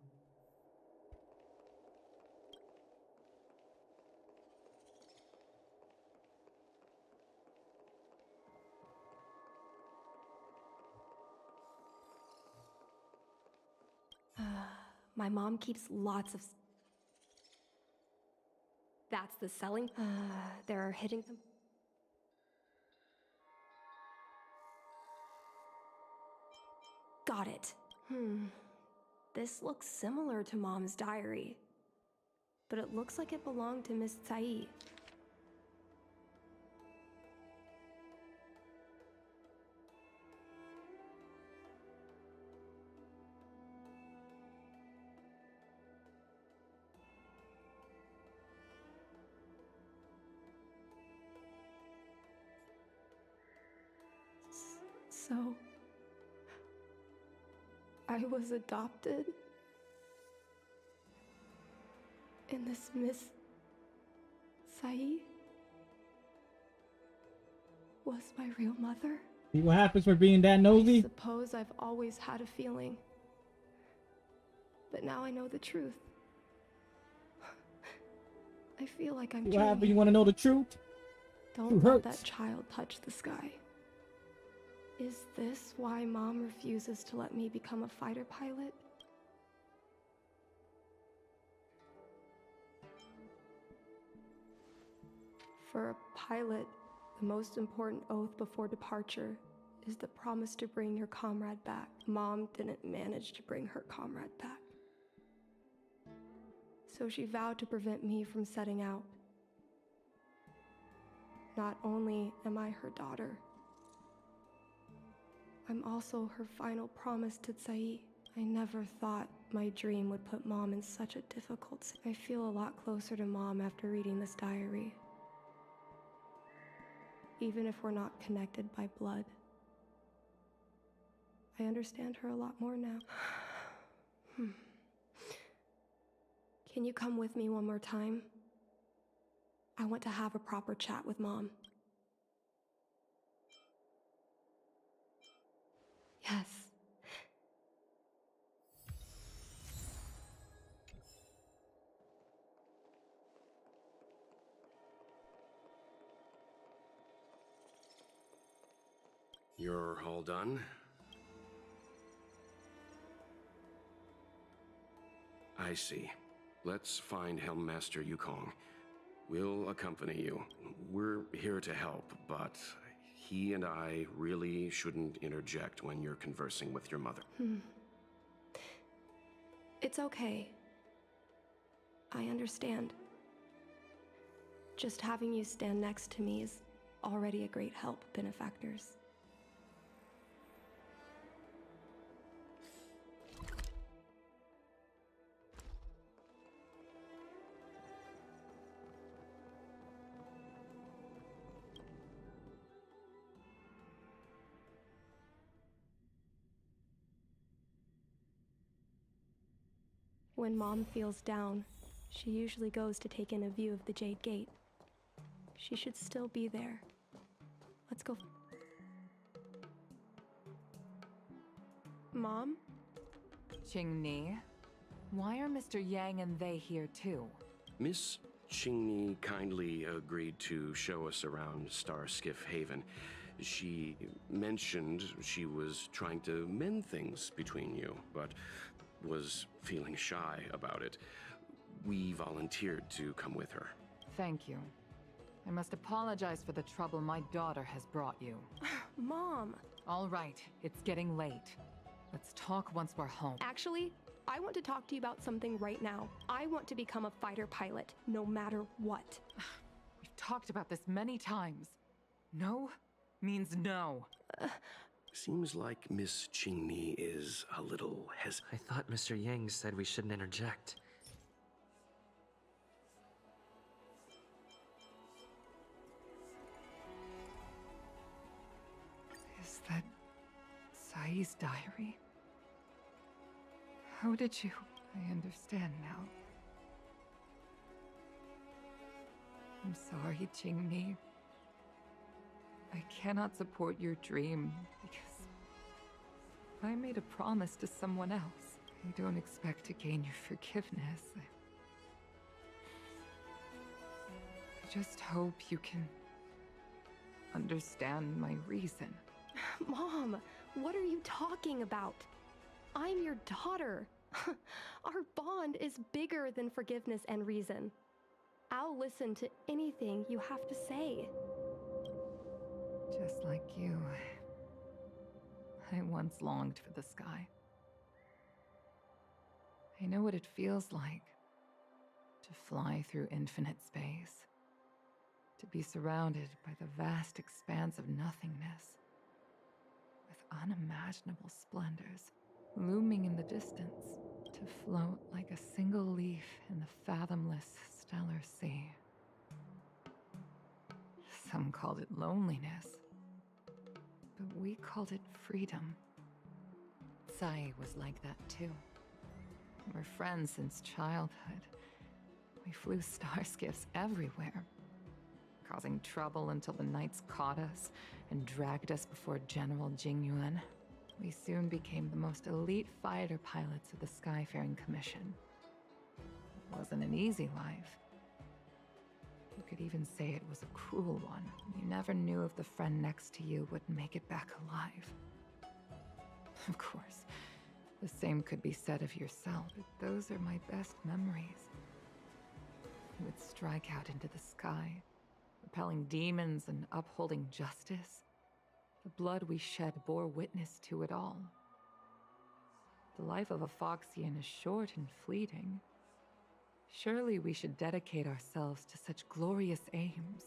My mom keeps lots of... That's the selling... They're hitting them... Got it. This looks similar to Mom's diary. But it looks like it belonged to Miss Tsai. So... I was adopted? And this Miss Tsai was my real mother? See what happens for being that nosy? I suppose I've always had a feeling. But now I know the truth. I feel like I'm What dreaming. happened? You want to know the truth? Don't let that child touch the sky. Is this why Mom refuses to let me become a fighter pilot? For a pilot, the most important oath before departure is the promise to bring your comrade back. Mom didn't manage to bring her comrade back. So she vowed to prevent me from setting out. Not only am I her daughter, I'm also her final promise to Tsai. I never thought my dream would put Mom in such a difficult situation. I feel a lot closer to Mom after reading this diary. Even if we're not connected by blood. I understand her a lot more now. Can you come with me one more time? I want to have a proper chat with Mom. Yes. You're all done? I see. Let's find Helmmaster Yukong. We'll accompany you. We're here to help, but he and I really shouldn't interject when you're conversing with your mother. It's okay. I understand. Just having you stand next to me is already a great help, benefactors. When Mom feels down, she usually goes to take in a view of the Jade Gate. She should still be there. Let's go. Mom? Qingni, why are Mr. Yang and they here too? Miss Qingni kindly agreed to show us around Starskiff Haven. She mentioned she was trying to mend things between you, but was feeling shy about it. We volunteered to come with her. Thank you. I must apologize for the trouble my daughter has brought you. Mom! All right, it's getting late. Let's talk once we're home. Actually, I want to talk to you about something right now. I want to become a fighter pilot, no matter what. We've talked about this many times. No means no. Seems like Miss Qingni is a little hesitant. I thought Mr. Yang said we shouldn't interject. Is that Sai's diary? How did you... I understand now. I'm sorry, Qingni. I cannot support your dream because I made a promise to someone else. I don't expect to gain your forgiveness. I just hope you can understand my reason. Mom, what are you talking about? I'm your daughter. Our bond is bigger than forgiveness and reason. I'll listen to anything you have to say. Just like you, I once longed for the sky. I know what it feels like to fly through infinite space, to be surrounded by the vast expanse of nothingness, with unimaginable splendors looming in the distance, to float like a single leaf in the fathomless stellar sea. Some called it loneliness, but we called it freedom. Sai was like that too. We're friends since childhood. We flew starskiffs everywhere, causing trouble until the knights caught us and dragged us before General Jingyuan. We soon became the most elite fighter pilots of the Skyfaring Commission. It wasn't an easy life. You could even say it was a cruel one. You never knew if the friend next to you would make it back alive. Of course, the same could be said of yourself, but those are my best memories. You would strike out into the sky, repelling demons and upholding justice. The blood we shed bore witness to it all. The life of a Foxian is short and fleeting. Surely we should dedicate ourselves to such glorious aims.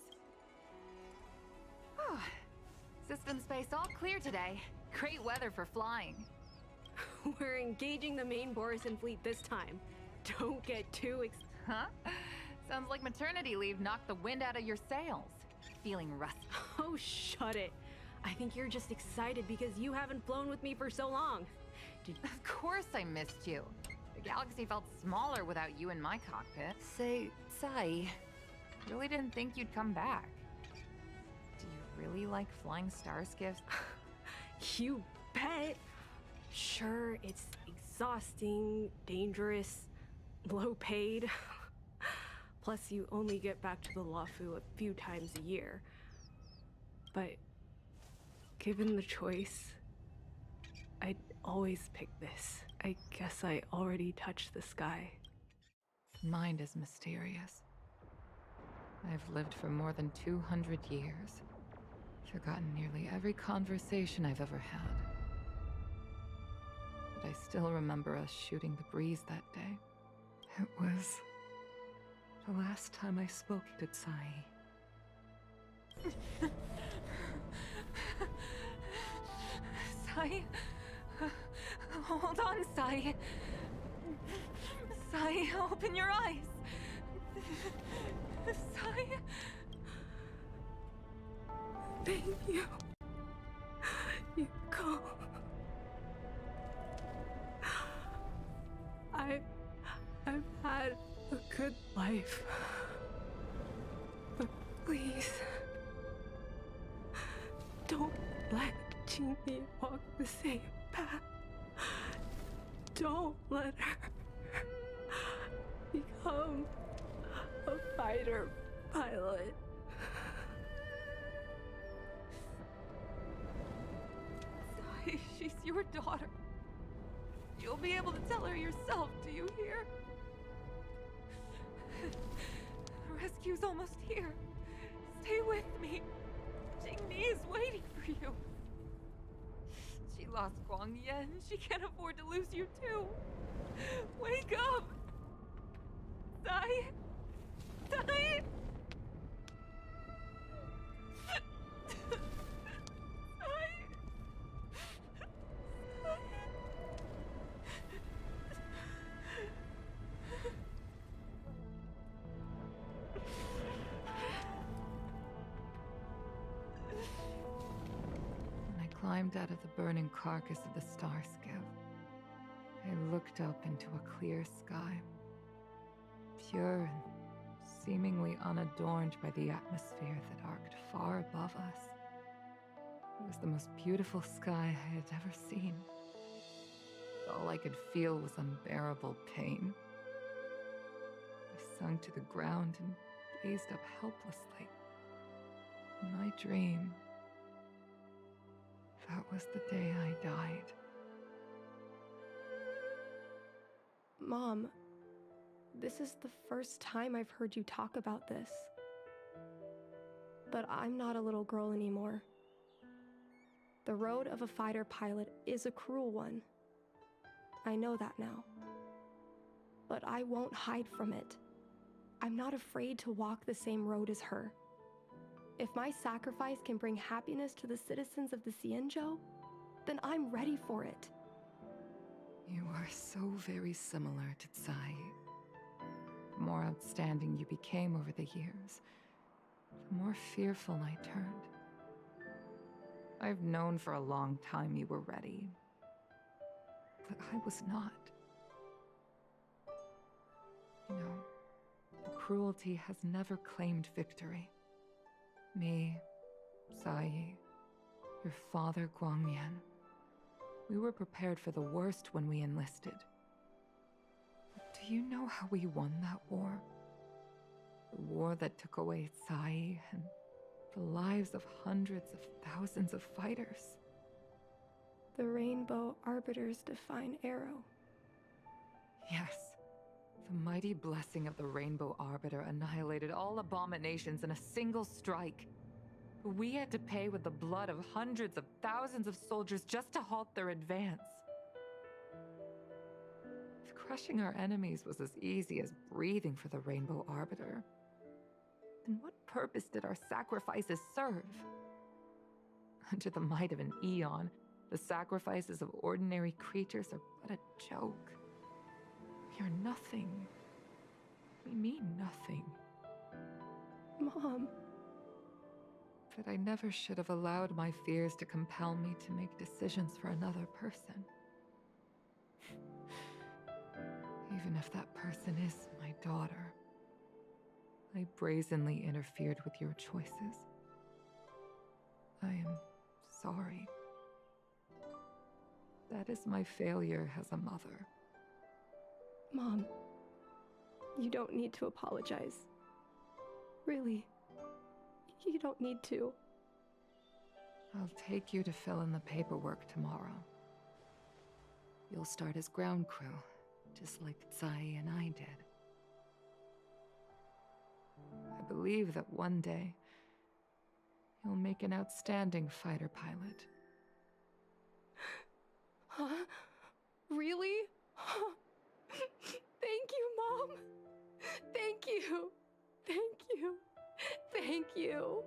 System space all clear today. Great weather for flying. We're engaging the main Borisan fleet this time. Don't get too Huh? Sounds like maternity leave knocked the wind out of your sails. Feeling rusty. Oh, shut it. I think you're just excited because you haven't flown with me for so long. Of course I missed you. The galaxy felt smaller without you in my cockpit. Say, Sai, really didn't think you'd come back. Do you really like flying starskiffs? You bet. Sure, it's exhausting, dangerous, low paid. Plus, you only get back to the Luofu a few times a year. But given the choice, I'd always pick this. I guess I already touched the sky. Mind is mysterious. I've lived for more than 200 years. Forgotten nearly every conversation I've ever had. But I still remember us shooting the breeze that day. It was the last time I spoke to Sai. Sai? Hold on, Sai. Sai, open your eyes. Sai? Thank you. You go. I've had a good life. But please, don't let Qingni walk the same path. Don't let her become a fighter pilot. Sai, she's your daughter. You'll be able to tell her yourself, do you hear? The rescue's almost here. Stay with me. Jingmi is waiting for you. She lost Guang Yan. She can't afford to lose you too. Wake up! Sai! Sai! Climbed out of the burning carcass of the star skiff. I looked up into a clear sky, pure and seemingly unadorned by the atmosphere that arced far above us. It was the most beautiful sky I had ever seen. All I could feel was unbearable pain. I sunk to the ground and gazed up helplessly. In my dream, that was the day I died. Mom, this is the first time I've heard you talk about this. But I'm not a little girl anymore. The road of a fighter pilot is a cruel one. I know that now. But I won't hide from it. I'm not afraid to walk the same road as her. If my sacrifice can bring happiness to the citizens of the Xianzhou, then I'm ready for it. You are so very similar to Tsai. The more outstanding you became over the years, the more fearful I turned. I've known for a long time you were ready, but I was not. You know, cruelty has never claimed victory. Me, Sai, your father Guang Yan. We were prepared for the worst when we enlisted. But do you know how we won that war? The war that took away Sai and the lives of hundreds of thousands of fighters. The Rainbow Arbiter's divine arrow. Yes. The mighty blessing of the Rainbow Arbiter annihilated all abominations in a single strike. We had to pay with the blood of hundreds of thousands of soldiers just to halt their advance. If crushing our enemies was as easy as breathing for the Rainbow Arbiter, then what purpose did our sacrifices serve? Under the might of an eon, the sacrifices of ordinary creatures are but a joke. We are nothing. We mean nothing. Mom. But I never should have allowed my fears to compel me to make decisions for another person. Even if that person is my daughter, I brazenly interfered with your choices. I am sorry. That is my failure as a mother. Mom, you don't need to apologize. Really, you don't need to. I'll take you to fill in the paperwork tomorrow. You'll start as ground crew, just like Tsai and I did. I believe that one day, you'll make an outstanding fighter pilot. Huh? Really? Thank you, Mom. Thank you. Thank you. Thank you.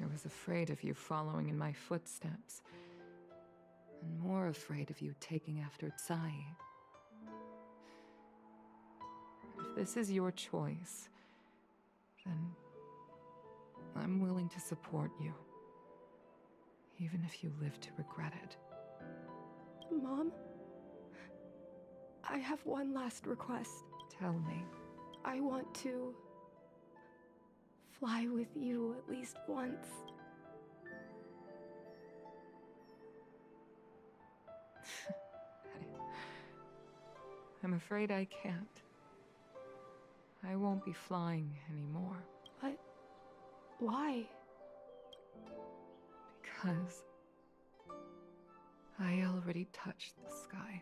I was afraid of you following in my footsteps, and more afraid of you taking after Tsai. If this is your choice, then I'm willing to support you, even if you live to regret it. Mom? I have one last request. Tell me. I want to fly with you at least once. I'm afraid I can't. I won't be flying anymore. But why? Because I already touched the sky.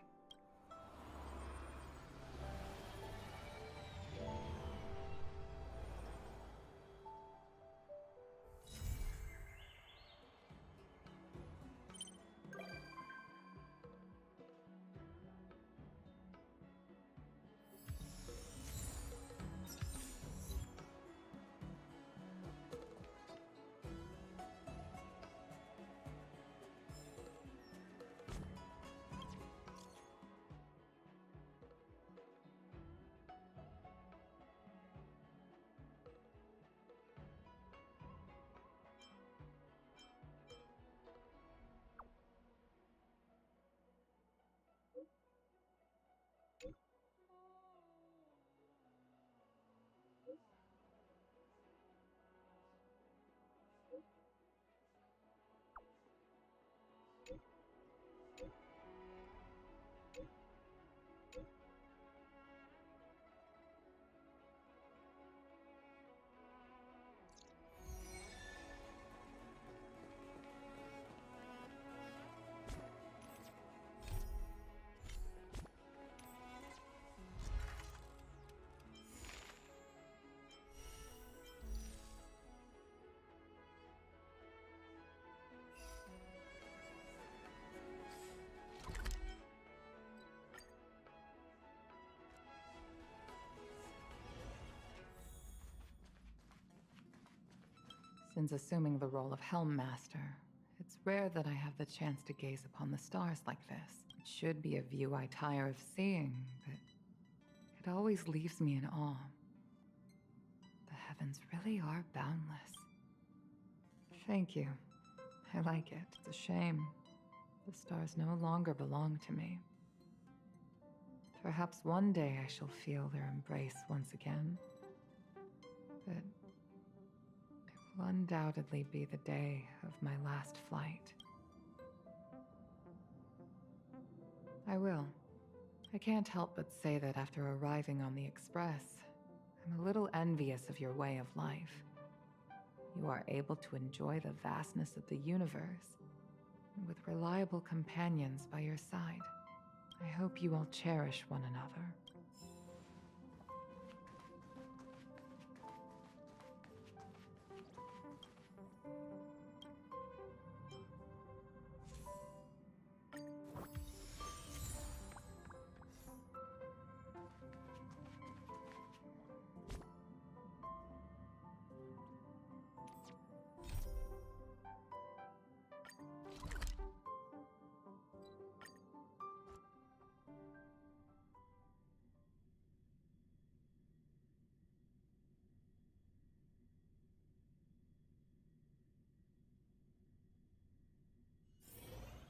Since assuming the role of Helm Master, it's rare that I have the chance to gaze upon the stars like this. It should be a view I tire of seeing, but it always leaves me in awe. The heavens really are boundless. Thank you. I like it. It's a shame. The stars no longer belong to me. Perhaps one day I shall feel their embrace once again. But it will undoubtedly be the day of my last flight. I will. I can't help but say that after arriving on the Express, I'm a little envious of your way of life. You are able to enjoy the vastness of the universe, with reliable companions by your side. I hope you all cherish one another.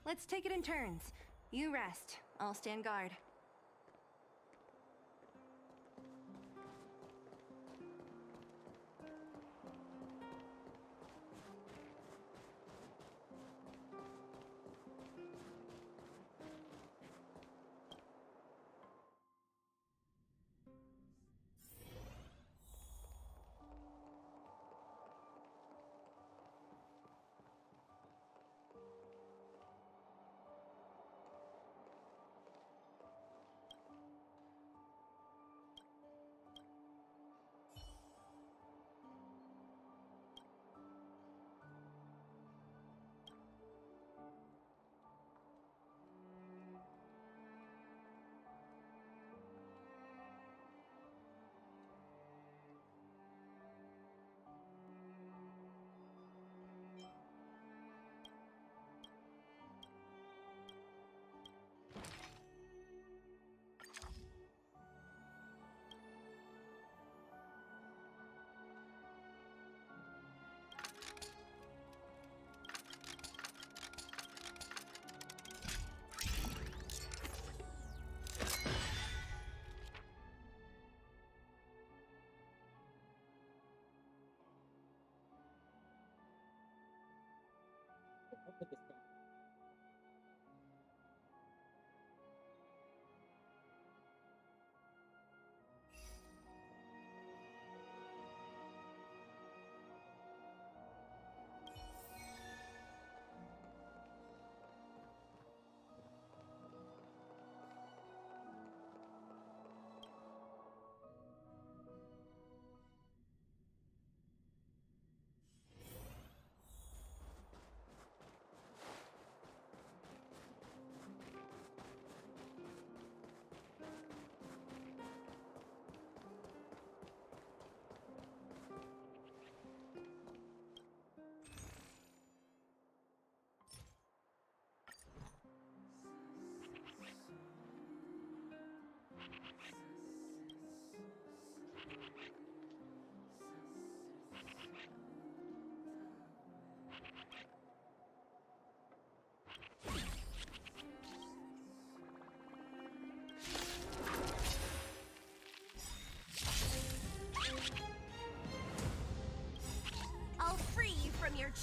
Let's take it in turns. You rest. I'll stand guard.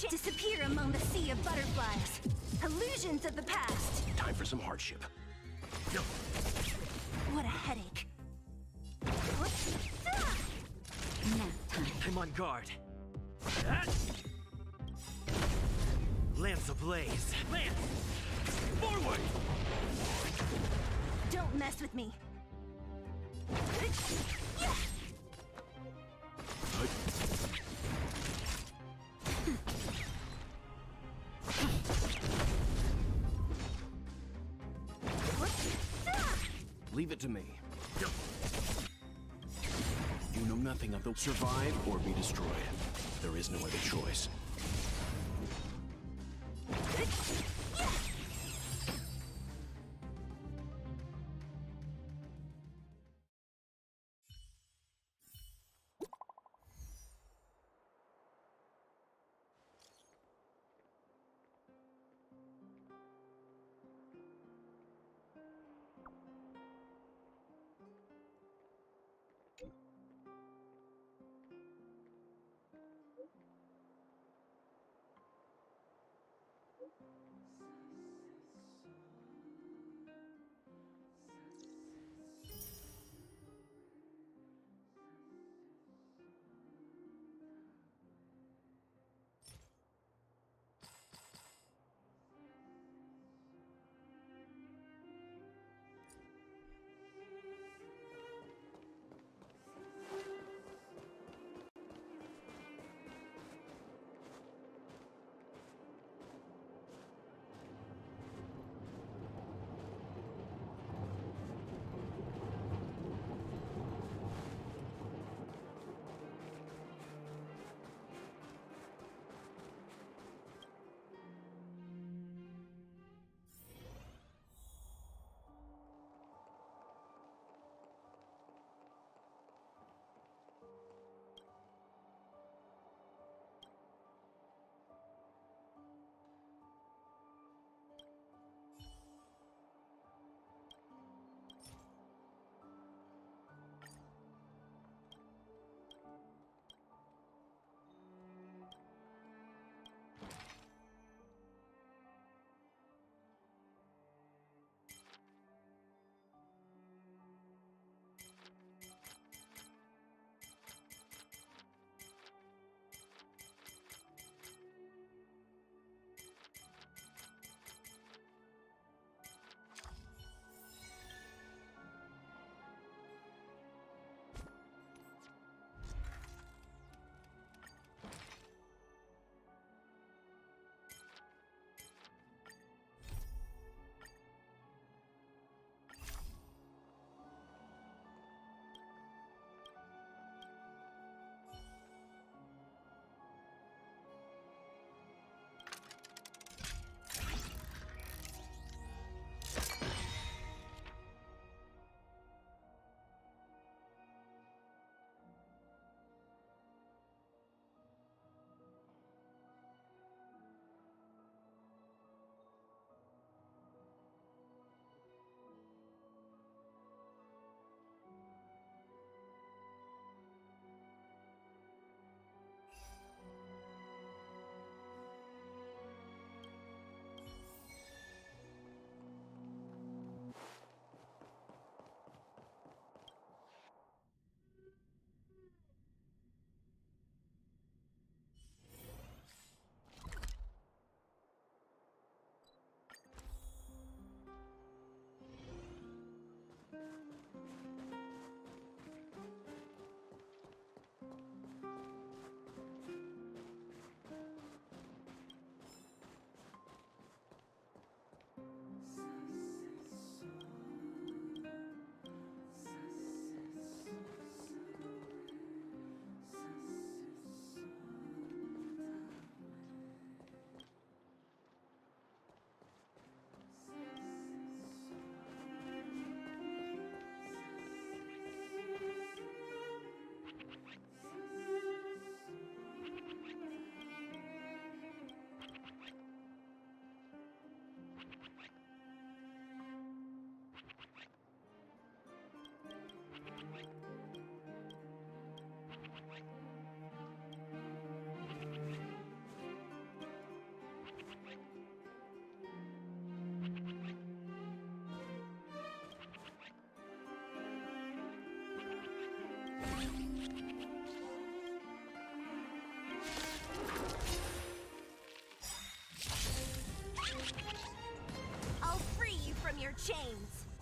disappear among the sea of butterflies. Illusions of the past. Time for some hardship. What a headache. I'm on guard. Lance ablaze. Lance! Forward! Don't mess with me. Leave it to me. You know nothing of the survive or be destroyed. There is no other choice.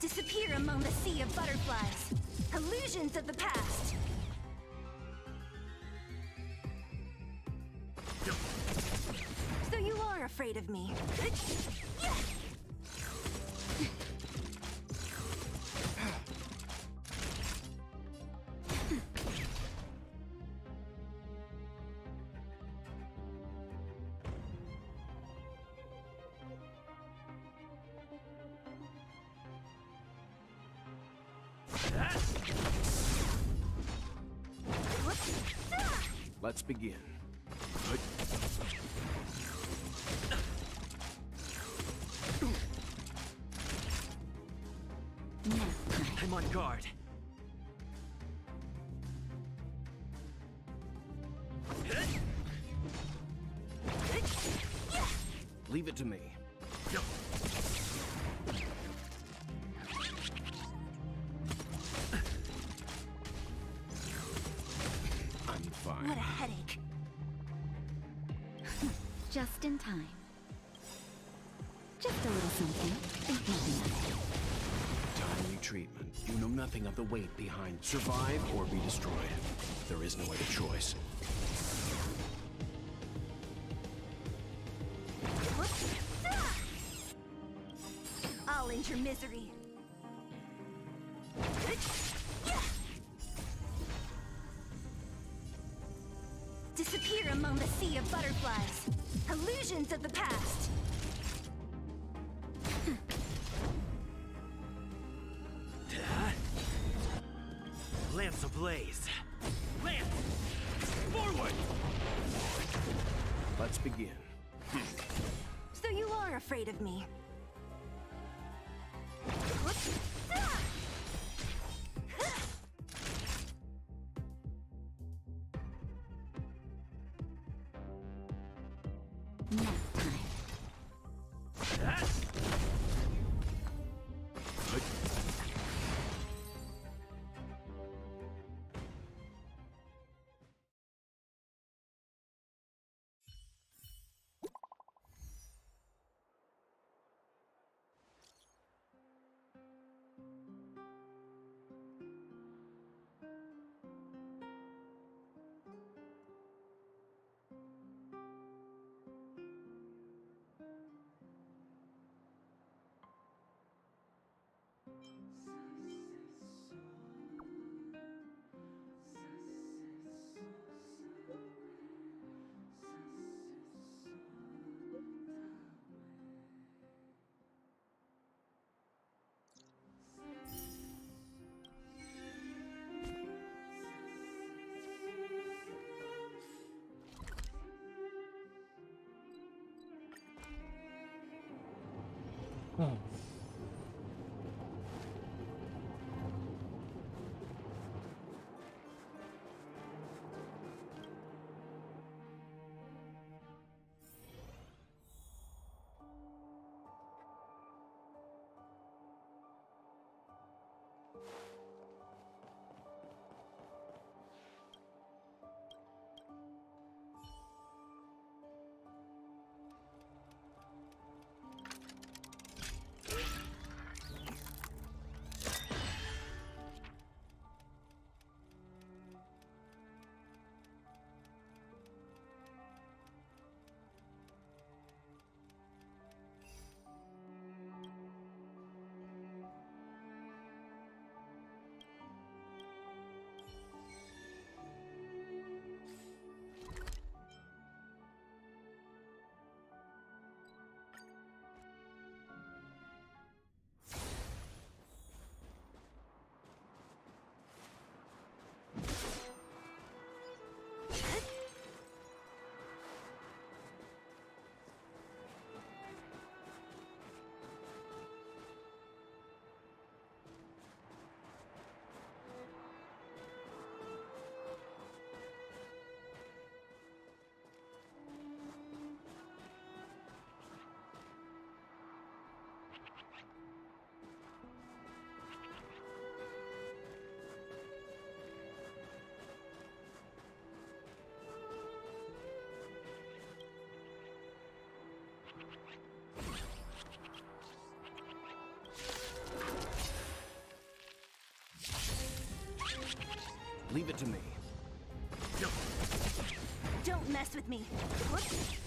Disappear among the sea of butterflies. Illusions of the past. So you are afraid of me. Let's begin. I'm on guard. Leave it to me. I'm fine. What a headache. Just in time. Just a little something. Think nothing of it. Timely treatment. You know nothing of the weight behind survive or be destroyed. There is no other choice. I'll end your misery. Disappear among the sea of butterflies. Illusions of the past. Lance ablaze. Lance! Forward! Let's begin. So you are afraid of me. Oh. Leave it to me. Don't mess with me. Whoops.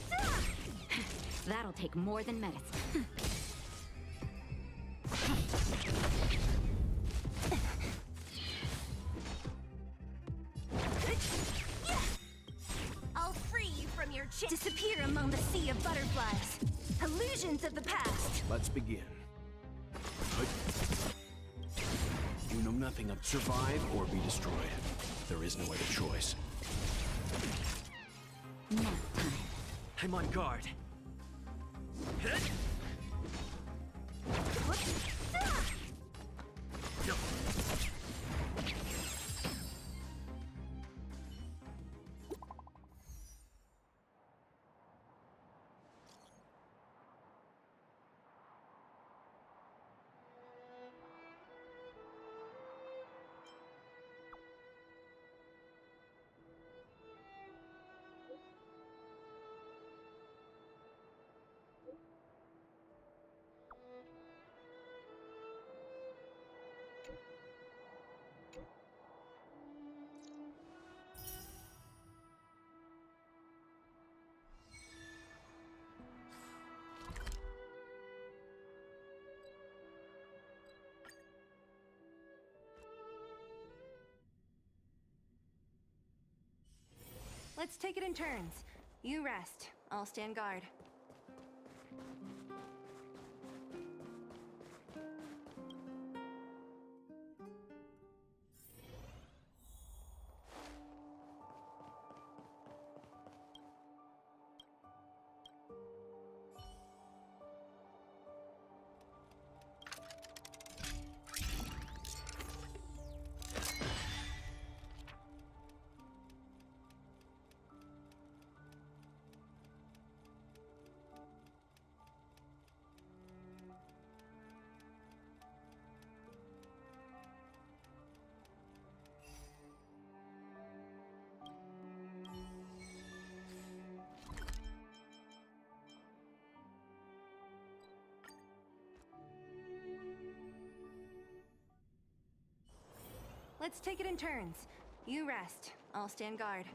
That'll take more than medicine. I'll free you from your chains. Disappear among the sea of butterflies. Illusions of the past. Let's begin. You know nothing of survive or be destroyed. There is no other choice. I'm on guard. Let's take it in turns. You rest. I'll stand guard. Let's take it in turns. You rest. I'll stand guard.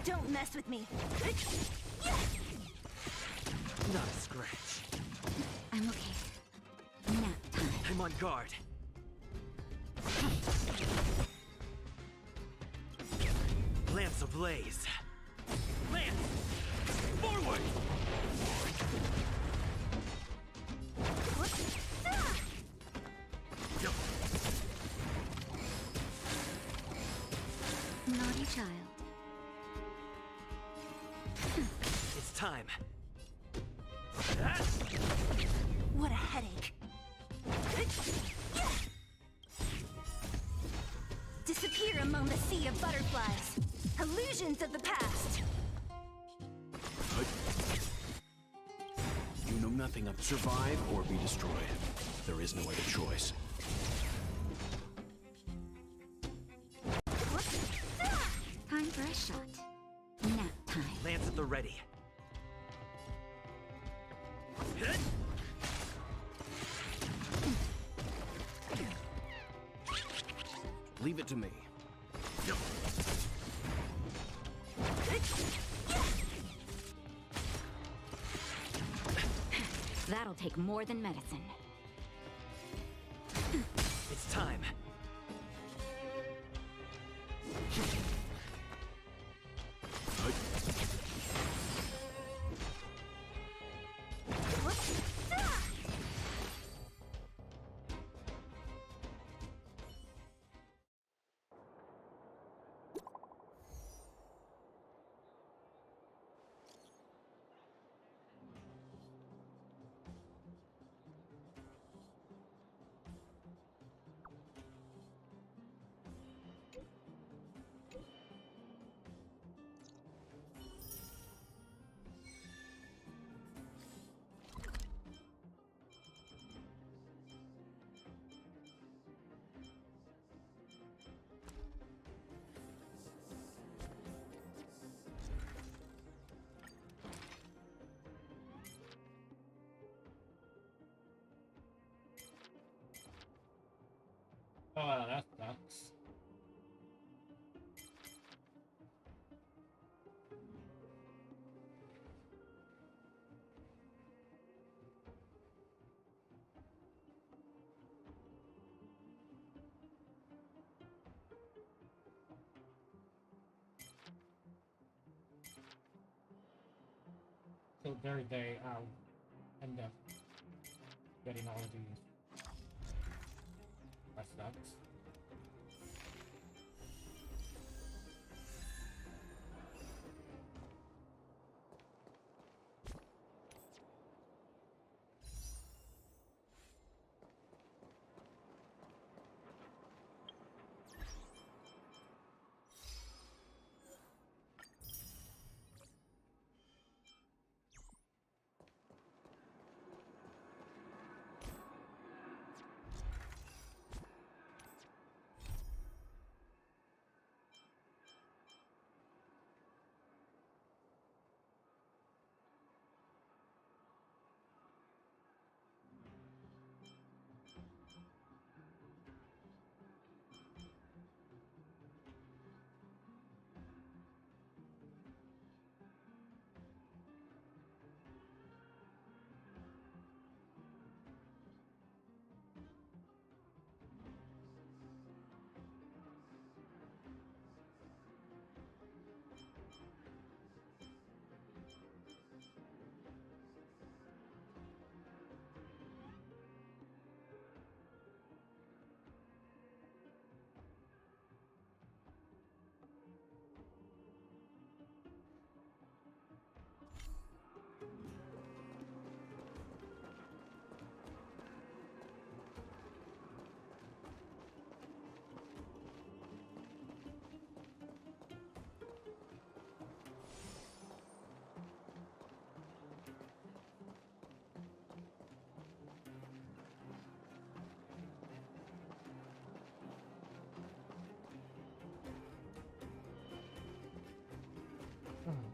Don't mess with me. Not a scratch. I'm okay. Nap time. I'm on guard. Lamps ablaze. Lance! Forward! Naughty child. It's time. What a headache. Disappear among the sea of butterflies. Illusions of the past. You know nothing of survive or be destroyed. There is no other choice. Time for a shot. Nap time. Lance at the ready. Leave it to me. That'll take more than medicine. It's time. the very day I'll end up getting all of these. That sucks.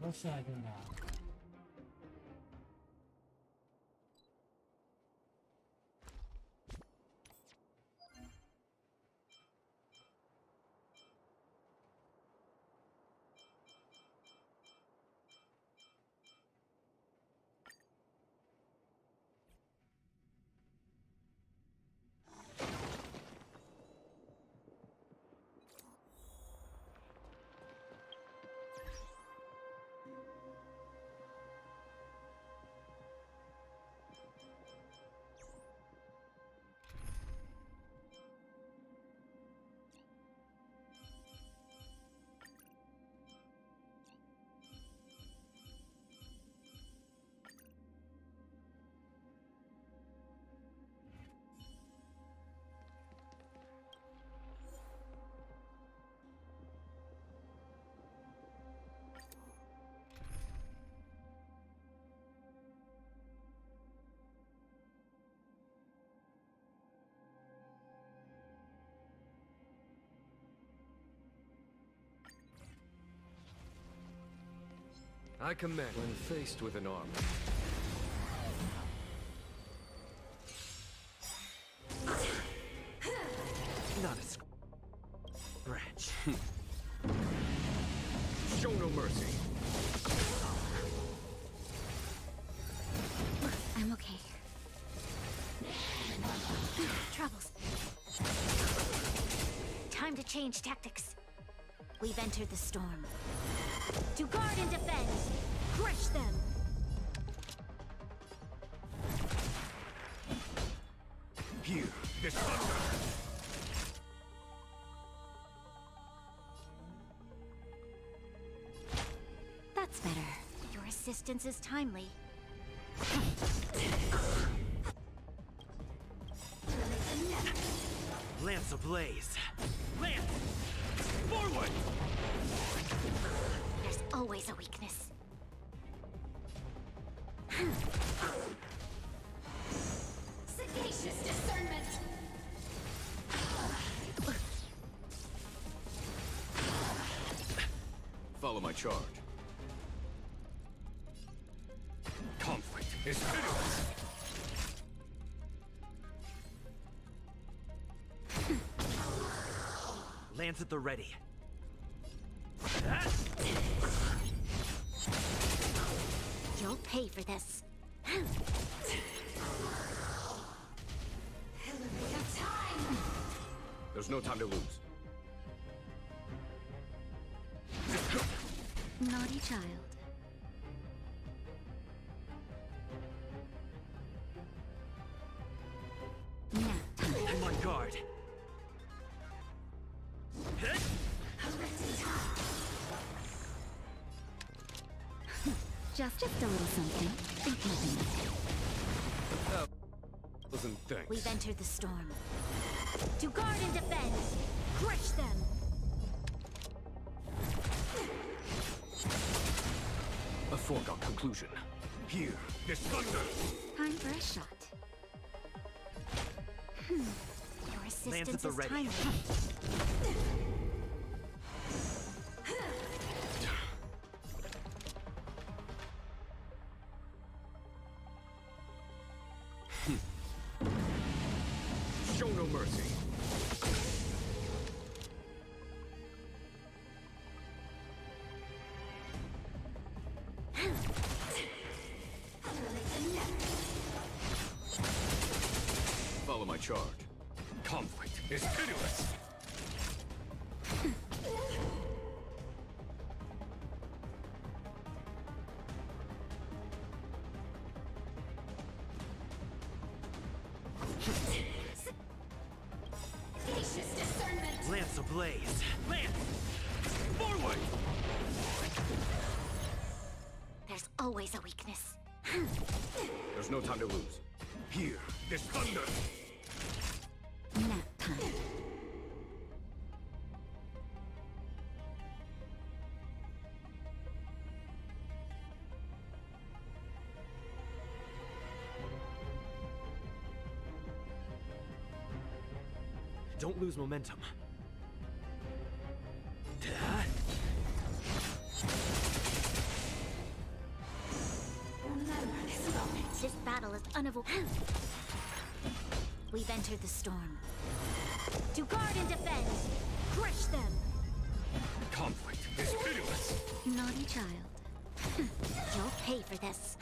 What should I do now? I commend when faced with an army. Not a scratch. Show no mercy. I'm okay. Troubles. Time to change tactics. We've entered the storm. To guard and defend! Crush them! Here, this thunder! That's better. Your assistance is timely. Lance ablaze. Lance! Forward! There's always a weakness. Sagacious discernment! Follow my charge. Conflict is pitiless! Lance at the ready. You'll pay for this. There's no time to lose. Naughty child. Just a little something. Think nothing. Doesn't think. We've entered the storm. To guard and defend! Crush them! A foregone conclusion. Here, this thunder! Time for a shot. Your Lands assistance at the is ready. timely. Show no mercy. Follow my charge. Conflict is pitiless. Lance ablaze. Lance! Forward! There's always a weakness. There's no time to lose. Here, this thunder! Nap time. Don't lose momentum. Remember this moment. This battle is unavoidable. We've entered the storm. To guard and defend! Crush them! Conflict is pitiless. Naughty child. You'll pay for this.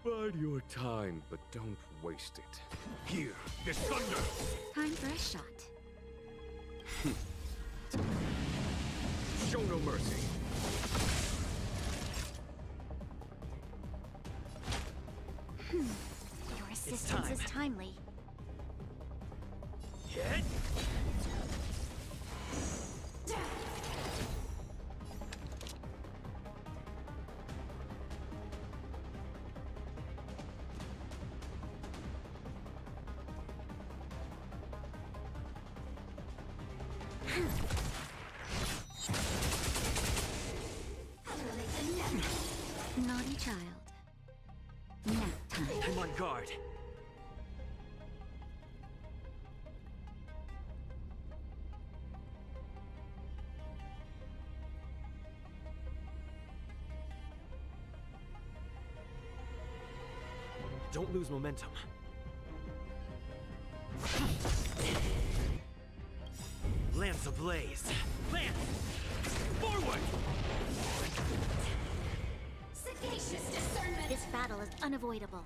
Bide your time, but don't waste it. Here, this thunder! Time for a shot. Show no mercy. Your assistance is timely. Hit! Naughty child. Nap time. I'm on guard. Don't lose momentum. Lance ablaze. Lance! Forward! Sagacious discernment! This battle is unavoidable.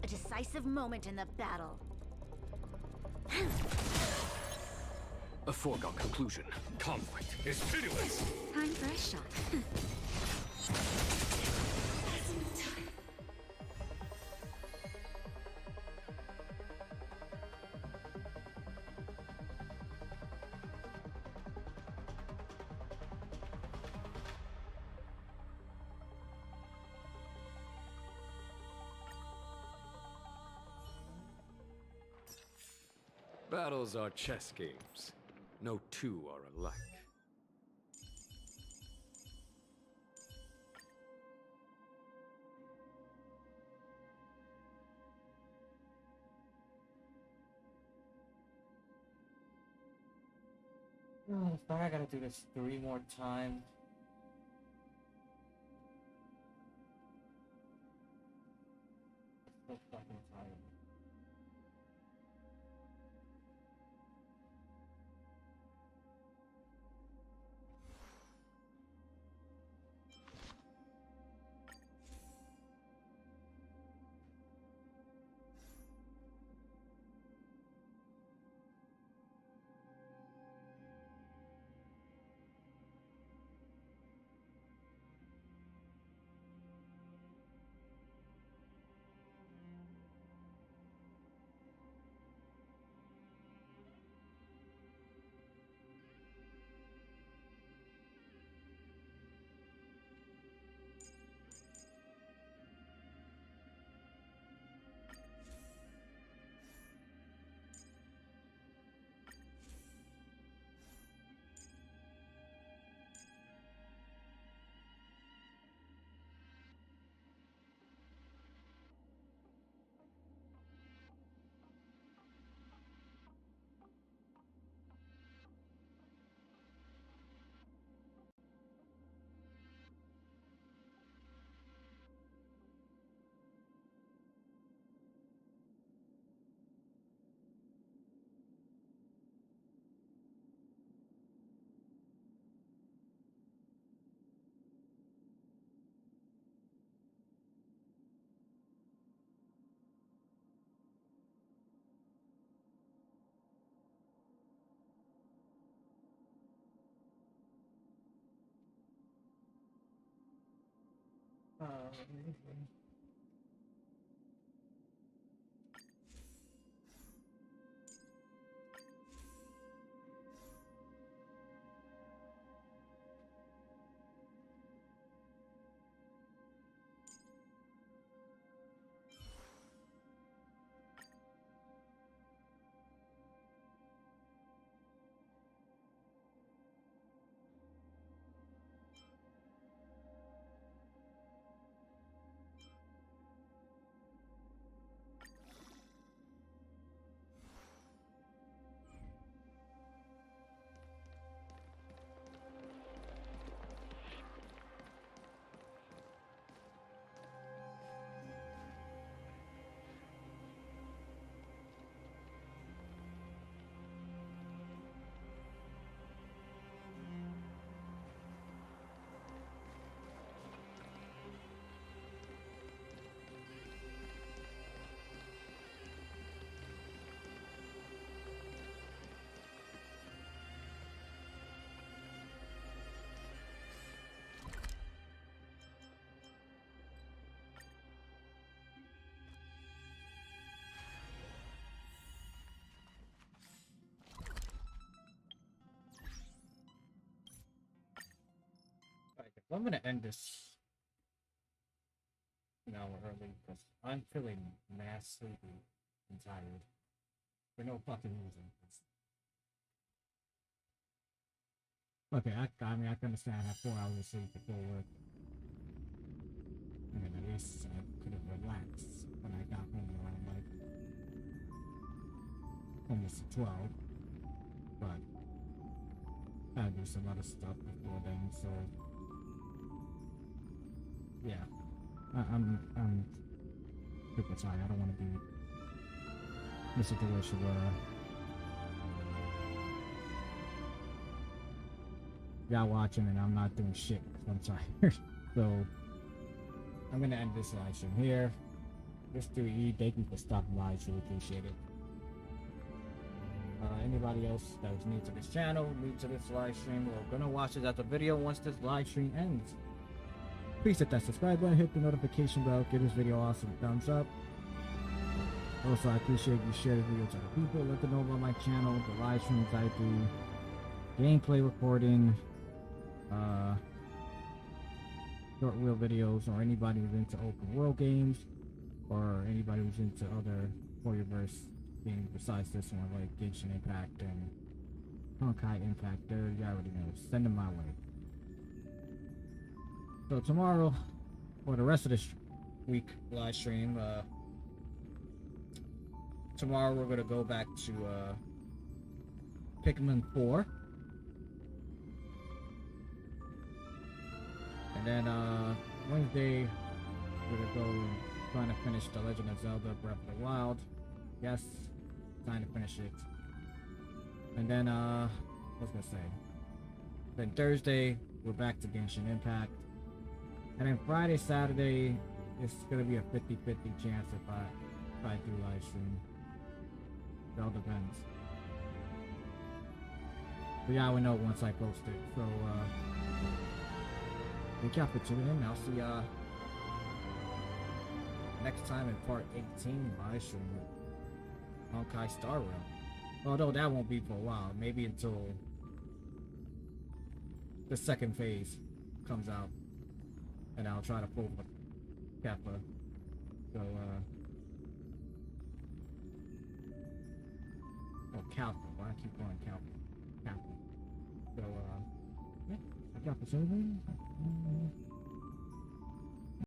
A decisive moment in the battle. A foregone conclusion. Conflict is pitiless. Time for a shot. Battles are chess games. No two are alike. Oh, fuck, I gotta do this 3 more times. I'm so fucking tired. I'm gonna end this an hour early because I'm feeling mad sleepy and tired for no fucking reason. Okay, I mean I can understand I have 4 hours of sleep before work. I mean at least I could have relaxed when I got home around like almost 12, but I had to do some other stuff before then, so yeah. I'm super tired. I don't want to be in a situation where y'all watching and I'm not doing shit because I'm tired. So I'm gonna end this live stream here. Mr. E, thank you for stopping by. Truly appreciate it. Anybody else that was new to this channel, new to this live stream, or gonna watch this at the video once this live stream ends, please hit that subscribe button, hit the notification bell, give this video awesome thumbs up. Also, I appreciate you share this video to other people, let them know about my channel, the live streams I do, gameplay recording, short reel videos, or anybody who's into open world games, or anybody who's into other Warriorverse games besides this one, like Genshin Impact and Honkai Impact. You already know, send them my way. So tomorrow, or the rest of this week live stream, tomorrow we're gonna go back to Pikmin 4, and then Wednesday we're gonna go trying to finish The Legend of Zelda Breath of the Wild. Yes, trying to finish it. And then what was I gonna say? Then Thursday we're back to Genshin Impact. And then Friday, Saturday, it's gonna be a 50-50 chance if I do live stream. It all depends. But yeah, I will know once I post it. So thank y'all for tuning in. I'll see y'all next time in part 18 live stream with Honkai Star Rail. Although that won't be for a while, maybe until the second phase comes out. And I'll try to pull Kappa. So, oh, Kappa. Why I keep calling Kappa? Kappa. So, yeah, I got the